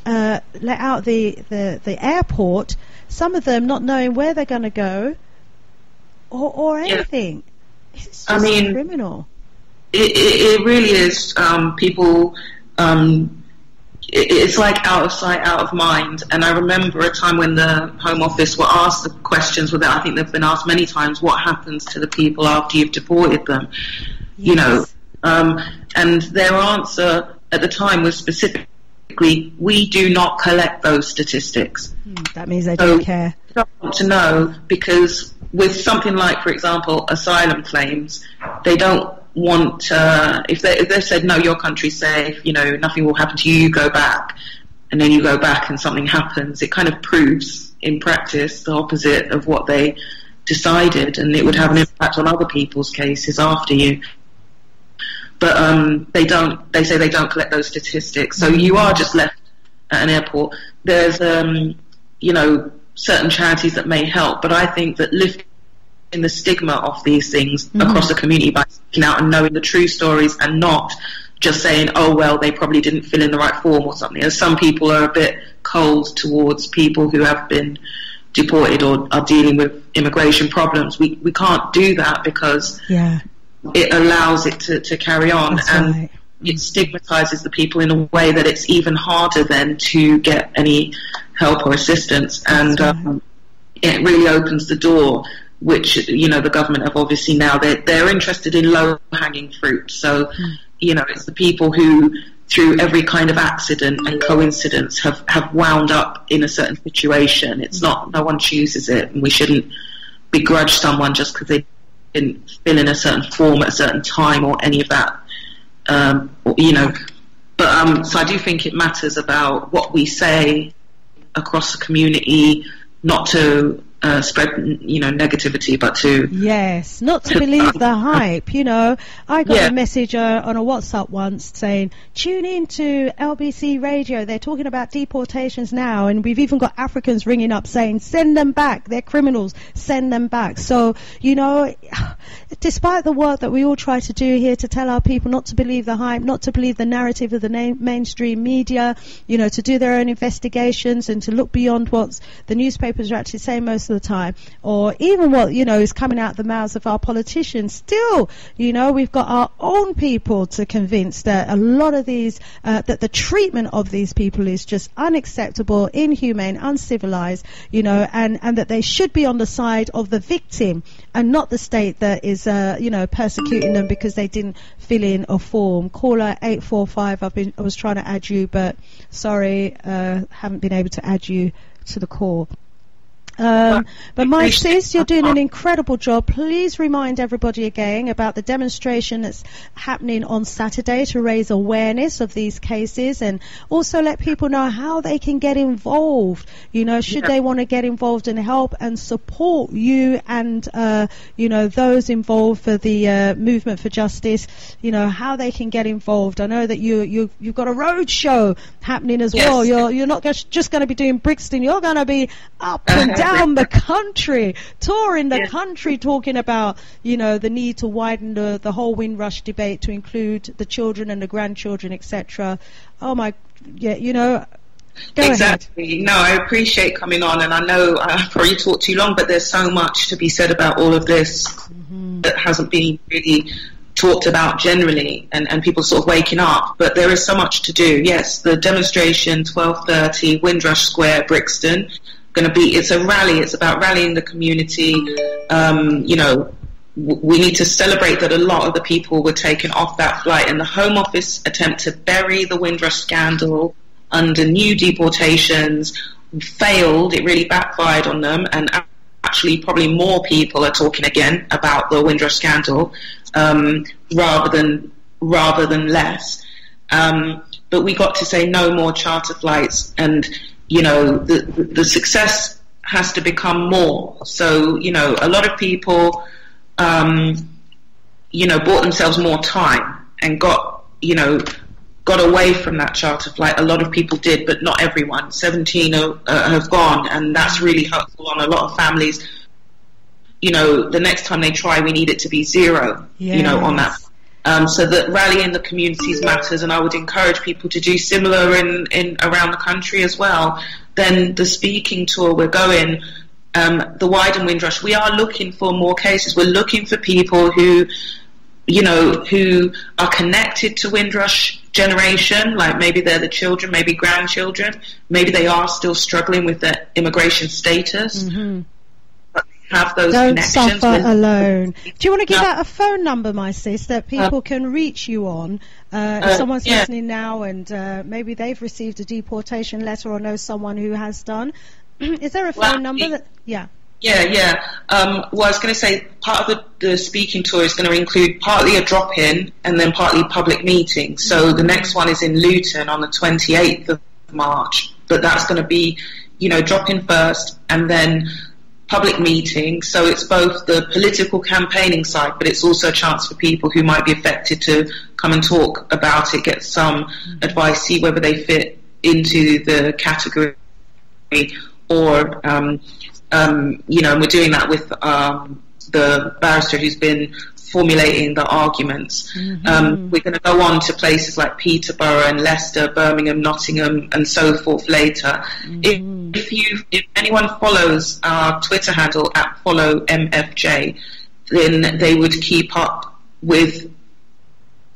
the airport, some of them not knowing where they're going to go or anything. Yeah. It's just criminal. It really is. People, it's like out of sight, out of mind. And I remember a time when the Home Office were asked the questions, I think they've been asked many times, what happens to the people after you've deported them? Yes. And their answer at the time was specific. We do not collect those statistics. That means they don't care. I don't want to know, because with something like, for example, asylum claims, they don't want, if they've said, no, your country's safe, nothing will happen to you, you go back, and then you go back and something happens, it kind of proves in practice the opposite of what they decided, and it would have an impact on other people's cases after you. But they say they don't collect those statistics. So you are just left at an airport. There's, certain charities that may help, but I think that lifting the stigma of these things across the community by speaking out and knowing the true stories, and not just saying, oh, well, they probably didn't fill in the right form or something. As some people are a bit cold towards people who have been deported or are dealing with immigration problems. We can't do that, because it allows it to carry on. That's and right. It stigmatizes the people in a way that it's even harder then to get any help or assistance. That's and it really opens the door, which, the government have obviously now, they're interested in low-hanging fruit. So, it's the people who, through every kind of accident and coincidence, have wound up in a certain situation. It's not, no one chooses it, and we shouldn't begrudge someone just because they didn't fill in a certain form at a certain time or any of that, But so I do think it matters about what we say across the community, not to spread, negativity, but to not to believe the hype. I got a message on a WhatsApp once saying, tune in to LBC Radio, they're talking about deportations now, and we've even got Africans ringing up saying, send them back, they're criminals, send them back. So despite the work that we all try to do here to tell our people not to believe the hype, not to believe the narrative of the mainstream media, to do their own investigations and to look beyond what the newspapers are actually saying most of the time, or even what is coming out the mouths of our politicians, still we've got our own people to convince that a lot of these that the treatment of these people is just unacceptable, inhumane, uncivilized, and that they should be on the side of the victim and not the state that is persecuting them because they didn't fill in a form. Caller 845, I was trying to add you, but sorry, haven't been able to add you to the call. But my sis, you're doing an incredible job. Please remind everybody again about the demonstration that's happening on Saturday to raise awareness of these cases, and also let people know how they can get involved. Should they want to get involved and help and support you and those involved for the movement for justice. How they can get involved. I know that you've got a road show happening as well. You're not just going to be doing Brixton. You're going to be up and down the country, touring the country, talking about the need to widen the whole Windrush debate to include the children and the grandchildren, etc. Oh my, go exactly ahead. No, I appreciate coming on, and I know I probably talked too long, but there's so much to be said about all of this that hasn't been really talked about generally, and people sort of waking up, but there is so much to do. Yes, the demonstration, 12:30, Windrush Square, Brixton. It's a rally. It's about rallying the community. We need to celebrate that a lot of the people were taken off that flight, and the Home Office attempt to bury the Windrush scandal under new deportations failed. It really backfired on them, and actually probably more people are talking again about the Windrush scandal rather than less. But we got to say no more charter flights, and the success has to become more. So, a lot of people, bought themselves more time and got away from that charter flight. A lot of people did, but not everyone. 17 have gone, and that's really hurtful on a lot of families. The next time they try, we need it to be zero, on that. So that rallying the communities matters, and I would encourage people to do similar in around the country as well. Then the speaking tour, we're going, the Widen Windrush, we are looking for more cases. We're looking for people who are connected to Windrush generation, like maybe they're the children, maybe grandchildren, maybe they are still struggling with their immigration status. Mm-hmm. Have those Don't connections suffer alone. Do you want to give out a phone number, my sis, that people can reach you on? If someone's listening now and maybe they've received a deportation letter or know someone who has done, is there a phone number that? Yeah. Well, I was going to say part of the speaking tour is going to include partly a drop-in and then partly public meetings. So the next one is in Luton on the 28th of March, but that's going to be, drop-in first and then public meeting. So it's both the political campaigning side, but it's also a chance for people who might be affected to come and talk about it, get some advice, see whether they fit into the category, or we're doing that with the barrister who's been formulating the arguments. Mm-hmm. We're going to go on to places like Peterborough and Leicester, Birmingham, Nottingham, and so forth later. Mm-hmm. If anyone follows our Twitter handle at @followmfj, then they would keep up with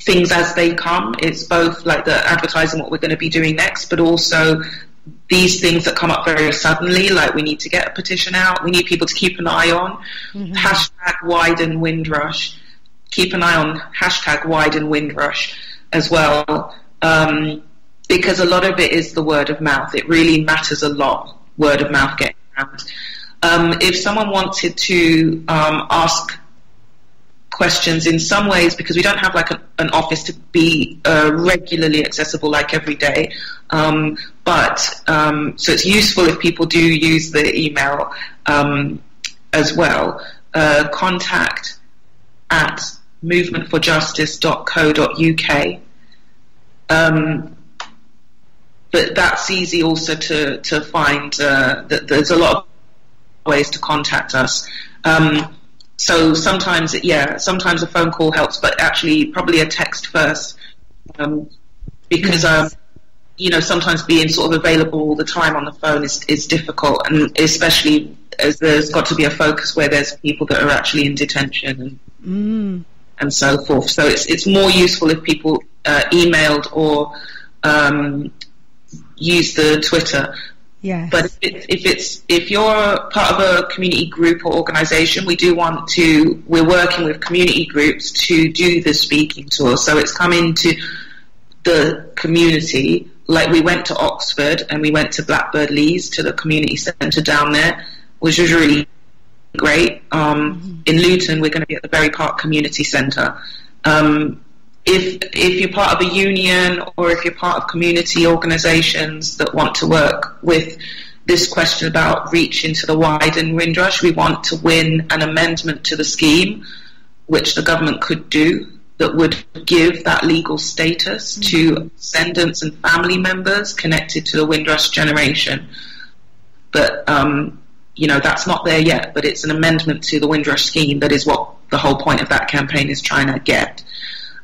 things as they come. It's both like the advertising what we're going to be doing next, but also these things that come up very suddenly, like we need to get a petition out, we need people to keep an eye on. Mm-hmm. #Widen Windrush. Keep an eye on #Widen Windrush as well, because a lot of it is the word of mouth. It really matters a lot, word of mouth getting around. If someone wanted to ask questions in some ways, because we don't have like an office to be regularly accessible like every day, but so it's useful if people do use the email as well. Contact at movementforjustice.co.uk. But that's easy also to find. That there's a lot of ways to contact us. So sometimes a phone call helps, but actually probably a text first, because sometimes being sort of available all the time on the phone is difficult, and especially as there's got to be a focus where there's people that are actually in detention and so forth. So it's more useful if people emailed or use the Twitter. Yes. But if you're part of a community group or organisation, we're working with community groups to do the speaking tour. So it's come into the community. Like we went to Oxford and we went to Blackbird Leys, to the community centre down there, which was really great. In Luton, we're going to be at the Berry Park Community Centre. If you're part of a union or if you're part of community organisations that want to work with this question about reach into the widened Windrush, we want to win an amendment to the scheme, which the government could do, that would give that legal status to descendants and family members connected to the Windrush generation. But, that's not there yet, but it's an amendment to the Windrush scheme. That is what the whole point of that campaign is trying to get.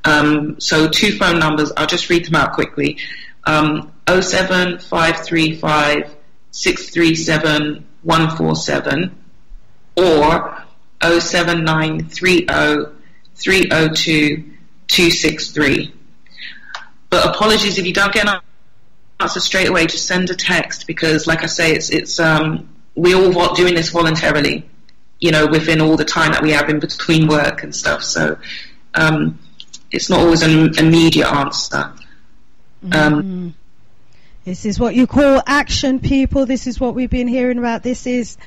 So 2 phone numbers, I'll just read them out quickly. 07535 637 147 or 07930 302 263. But apologies if you don't get an answer straight away, just send a text, because like I say, it's we're all doing this voluntarily, within all the time that we have in between work and stuff. So it's not always an immediate answer. This is what you call action, people. This is what we've been hearing about. This is,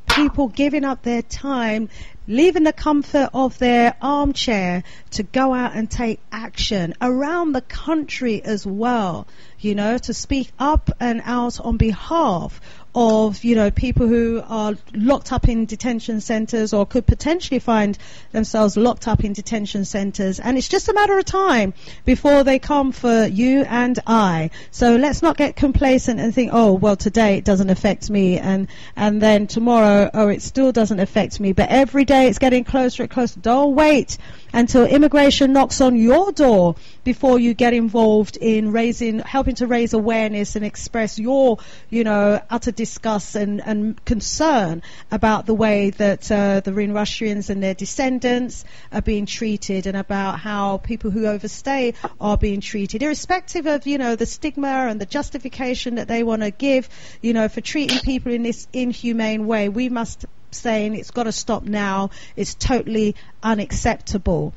people giving up their time, leaving the comfort of their armchair to go out and take action around the country as well, to speak up and out on behalf of, people who are locked up in detention centres or could potentially find themselves locked up in detention centres. And it's just a matter of time before they come for you and I. So let's not get complacent and think, oh, well, today it doesn't affect me, and then tomorrow, oh, it still doesn't affect me. But every day it's getting closer and closer. Don't wait until immigration knocks on your door before you get involved in helping to raise awareness and express your, utter disgust and concern about the way that the Windrushians and their descendants are being treated, and about how people who overstay are being treated, irrespective of, the stigma and the justification that they want to give, for treating people in this inhumane way. We must saying it's got to stop now. It's totally unacceptable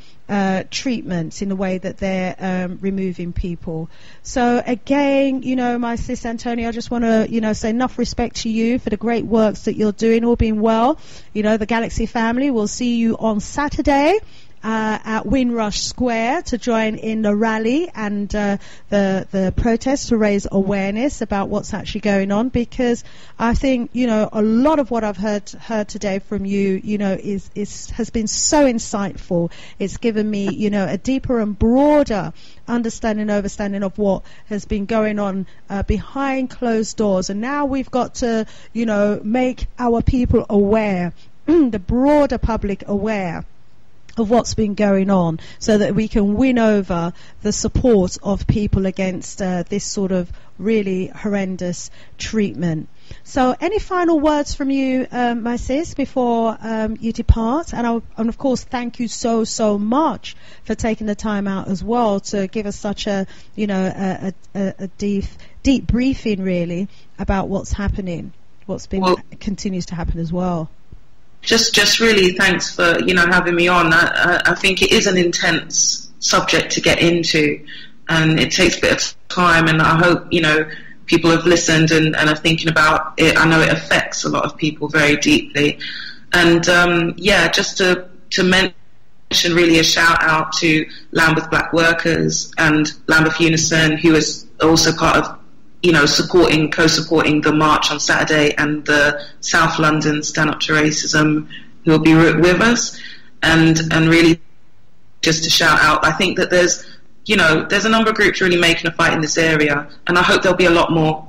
treatment in the way that they're removing people. So again, my sis Antonia, I just want to say enough respect to you for the great works that you're doing. All being well, the Galaxy family will see you on Saturday at Windrush Square to join in the rally and the protest to raise awareness about what's actually going on, because I think a lot of what I've heard today from you has been so insightful. It's given me a deeper and broader understanding of what has been going on behind closed doors, and now we've got to make our people aware, the broader public aware of what's been going on, so that we can win over the support of people against this sort of really horrendous treatment. So any final words from you, my sis, before you depart? And of course, thank you so much for taking the time out as well to give us such a deep briefing, really, about what's happening, continues to happen as well. Just really thanks for having me on. I think it is an intense subject to get into, and it takes a bit of time, and I hope people have listened and are thinking about it. I know it affects a lot of people very deeply, and just to mention really a shout out to Lambeth Black Workers and Lambeth Unison, who is also part of co-supporting the march on Saturday, and the South London Stand Up to Racism, who will be with us, and really just to shout out. I think that there's a number of groups really making a fight in this area, and I hope there'll be a lot more.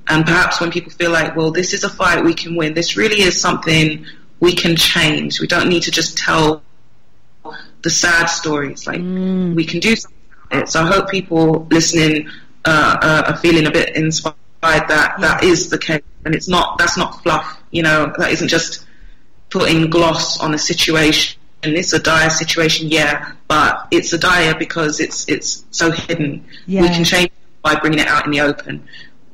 And perhaps when people feel like, well, this is a fight we can win, this really is something we can change. We don't need to just tell the sad stories. Like, we can do something about it. So I hope people listening are feeling a bit inspired that is the case, and that's not fluff. That isn't just putting gloss on a situation. And it's a dire situation, but it's a dire because it's so hidden. We can change it by bringing it out in the open.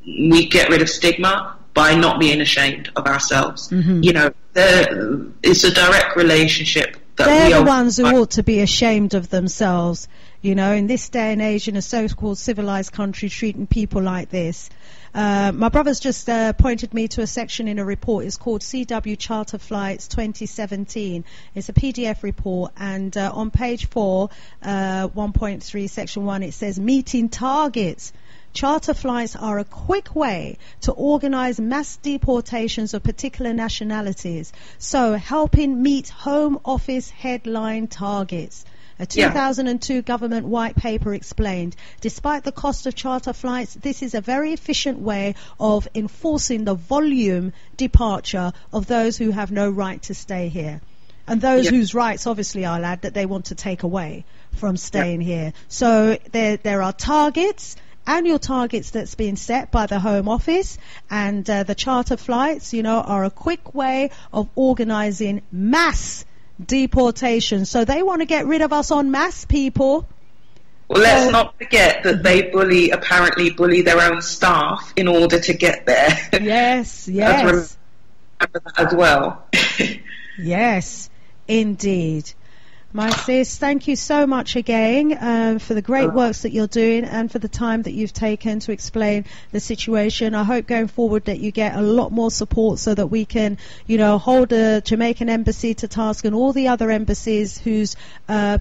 We get rid of stigma by not being ashamed of ourselves. It's a direct relationship. They're the ones who ought to be ashamed of themselves, in this day and age, in a so-called civilized country, treating people like this. My brother's just pointed me to a section in a report. It's called CW Charter Flights 2017. It's a PDF report, and on page 4, 1.3, section 1, it says meeting targets. Charter flights are a quick way to organize mass deportations of particular nationalities, so helping meet Home Office headline targets. A 2002 government white paper explained, despite the cost of charter flights, this is a very efficient way of enforcing the volume departure of those who have no right to stay here. And those whose rights, obviously, I'll add, that they want to take away from staying here. So there are targets, annual targets that's been set by the Home Office, and the charter flights, are a quick way of organizing mass deportation. So they want to get rid of us en masse, people. Well, let's not forget that they apparently bully their own staff in order to get there. Yes. Remember that as well. Yes, indeed. My sis, thank you so much again for the great works that you're doing and for the time that you've taken to explain the situation. I hope going forward that you get a lot more support so that we can, hold the Jamaican embassy to task and all the other embassies whose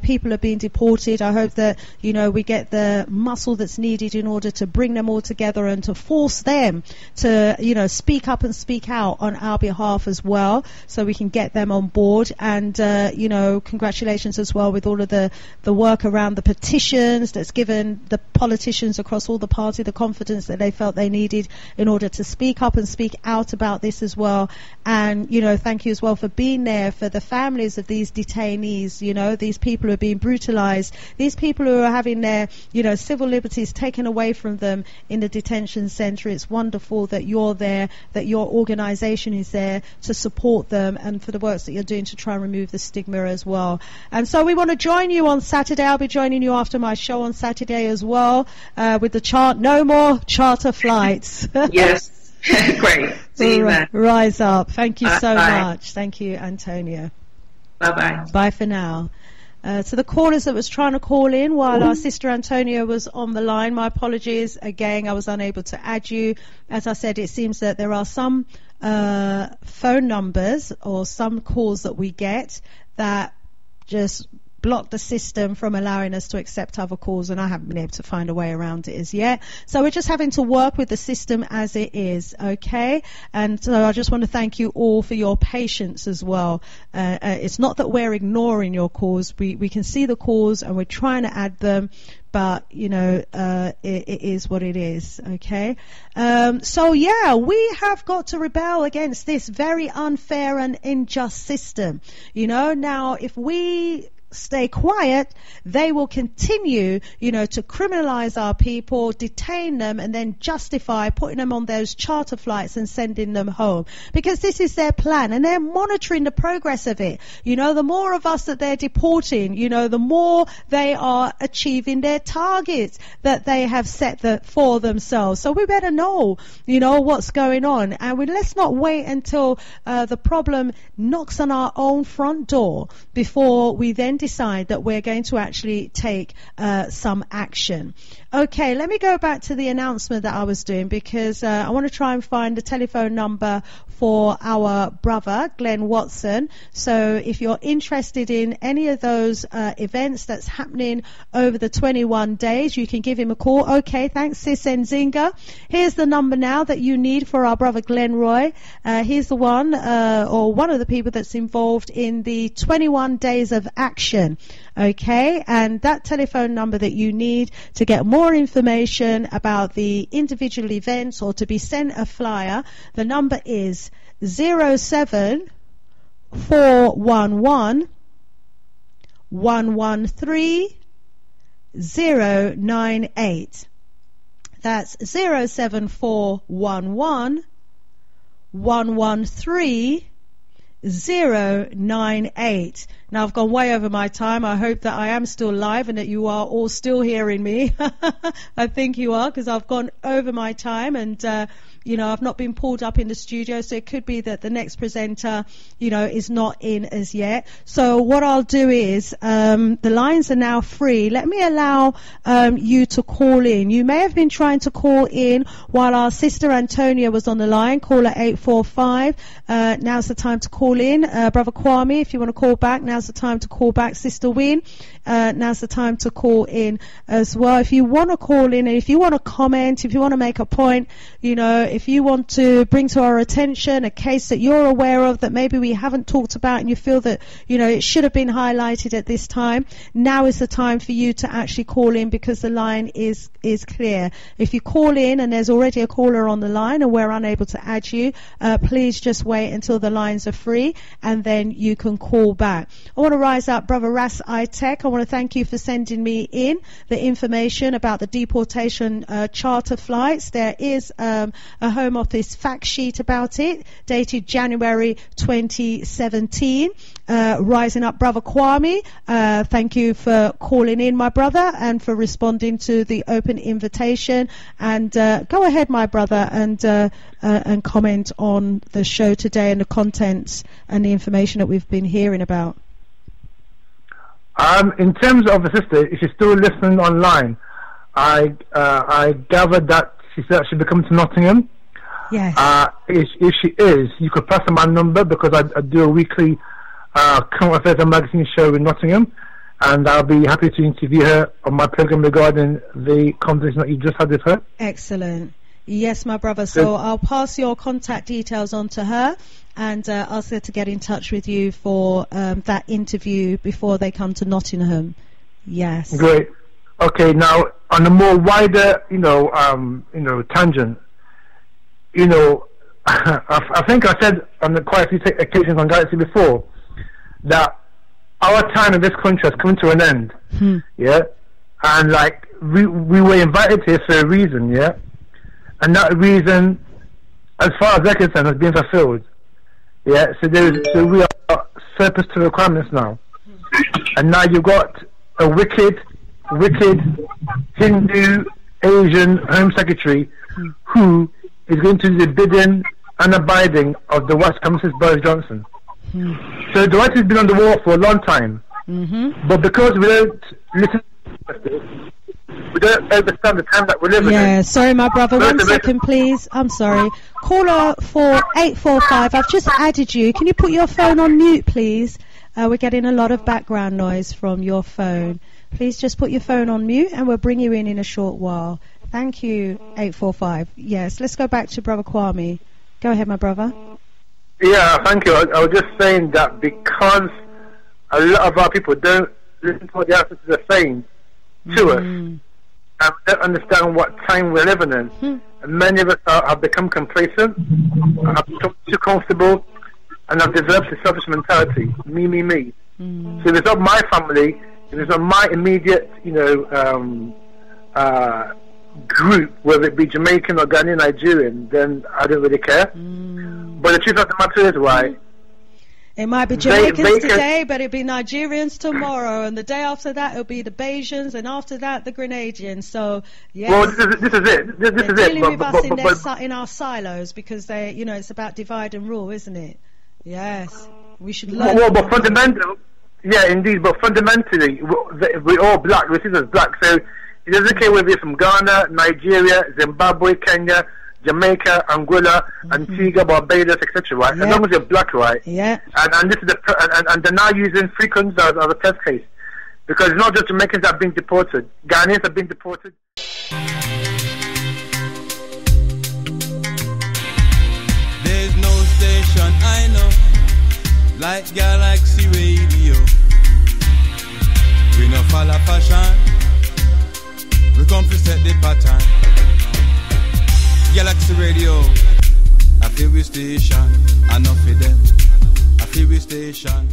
people are being deported. I hope that, we get the muscle that's needed in order to bring them all together and to force them to, speak up and speak out on our behalf as well, so we can get them on board. And, congratulations as well with all of the work around the petitions that's given the politicians across all the party the confidence that they felt they needed in order to speak up and speak out about this as well. And thank you as well for being there for the families of these detainees, these people who are being brutalized, these people who are having their civil liberties taken away from them in the detention center. It's wonderful that you're there, that your organization is there to support them, and for the works that you're doing to try and remove the stigma as well. And so we want to join you on Saturday. I'll be joining you after my show on Saturday as well, with the no more charter flights. Yes. Great. See you then. Rise up. Thank you so much. Thank you, Antonia. Bye-bye. Bye for now. To the callers that was trying to call in while our sister Antonia was on the line, my apologies. Again, I was unable to add you. As I said, it seems that there are some phone numbers or some calls that we get that just block the system from allowing us to accept other calls, and I haven't been able to find a way around it as yet. So we're just having to work with the system as it is, okay? And so I just want to thank you all for your patience as well. It's not that we're ignoring your calls. We can see the calls and we're trying to add them, but it is what it is, okay? So yeah, we have got to rebel against this very unfair and unjust system. Now if we stay quiet, they will continue, to criminalize our people, detain them, and then justify putting them on those charter flights and sending them home. Because this is their plan, and they're monitoring the progress of it. The more of us that they're deporting, the more they are achieving their targets that they have set for themselves. So we better know, what's going on. And let's not wait until the problem knocks on our own front door before we then decide that we're going to actually take some action. Okay, let me go back to the announcement that I was doing, because I want to try and find the telephone number for our brother, Glenn Watson. So if you're interested in any of those events that's happening over the 21 days, you can give him a call. Okay, thanks, Sis Nzinga. Here's the number now that you need for our brother Glenn Roy. He's the one, or one of the people that's involved in the 21 days of action. Okay, and that telephone number that you need to get more information about the individual events or to be sent a flyer, the number is 07411 113 098. That's 07411 113 098. Now I've gone way over my time. I hope that I am still live and that you are all still hearing me. I think you are, because I've gone over my time, and I've not been pulled up in the studio, so it could be that the next presenter, is not in as yet. So what I'll do is, the lines are now free. Let me allow you to call in. You may have been trying to call in while our sister Antonia was on the line. Caller 845. Now's the time to call in. Brother Kwame, if you want to call back, now's the time to call back. Sister Win, now's the time to call in as well. If you want to call in, and if you want to comment, if you want to make a point, if you want to bring to our attention a case that you're aware of that maybe we haven't talked about, and you feel that it should have been highlighted at this time, now is the time for you to actually call in, because the line is clear. If you call in and there's already a caller on the line and we're unable to add you, please just wait until the lines are free, and then you can call back. I want to rise up Brother Ras Itek. I want to thank you for sending me in the information about the deportation charter flights. There is a Home Office fact sheet about it, dated January 2017. Rising up Brother Kwame, thank you for calling in, my brother, and for responding to the open invitation. And go ahead, my brother, and comment on the show today and the contents and the information that we've been hearing about. In terms of the sister, if she's still listening online, I gathered that she's actually come to Nottingham. Yes. If she is, you could pass her my number, because I do a weekly current affairs and magazine show in Nottingham, and I'll be happy to interview her on my program regarding the conversation that you just had with her. Excellent. Yes, my brother. So I'll pass your contact details on to her, and ask her to get in touch with you for that interview before they come to Nottingham. Yes. Great. Okay. Now, on a more wider, tangent, I think I said on quite a few occasions on Galaxy before that our time in this country has come to an end. Yeah, and we were invited here for a reason. Yeah, and that reason, as far as they're concerned, has been fulfilled. Yeah, so we are surplus to requirements now, and now you've got a wicked Hindu Asian Home Secretary who is going to do the bidding and abiding of the White supremacist Boris Johnson. So the White has been on the wall for a long time, but because we don't listen, we don't understand the time that we're living in. Yeah, sorry, my brother. 1 second, please. I'm sorry. Caller for 845. I've just added you. Can you put your phone on mute, please? We're getting a lot of background noise from your phone. Please just put your phone on mute, and we'll bring you in a short while. Thank you, 845. Yes, let's go back to Brother Kwame. Go ahead, my brother. Yeah, thank you. I was just saying that because a lot of our people don't listen to what the ancestors are saying to us, and don't understand what time we're living in. And many of us have become complacent, have become too comfortable, and have developed a selfish mentality. Me. So if it's not my family, if it's not my immediate, group, whether it be Jamaican or Ghanaian, Nigerian, then I don't really care. But the truth of the matter is, why? It might be Jamaicans today, but it'll be Nigerians tomorrow, and the day after that it'll be the Bajans, and after that the Grenadians. So yes, well, this is it. This is dealing it. with us in our silos, because they, it's about divide and rule, isn't it? Yes, we should learn. Well, but fundamentally, yeah, indeed. But fundamentally, we're all black. We see as black. So It doesn't care whether you're from Ghana, Nigeria, Zimbabwe, Kenya, Jamaica, Angola, Antigua, Barbados, etc. Right? As long as you're black, right? Yeah. And this is and they're now using Africans as a test case, because it's not just Jamaicans that are being deported. Ghanaians are being deported. There's no station I know like Galaxy Radio. We no follow fashion. We come to set the pattern. Galaxy Radio, I feel we station. I know for them, I feel we station.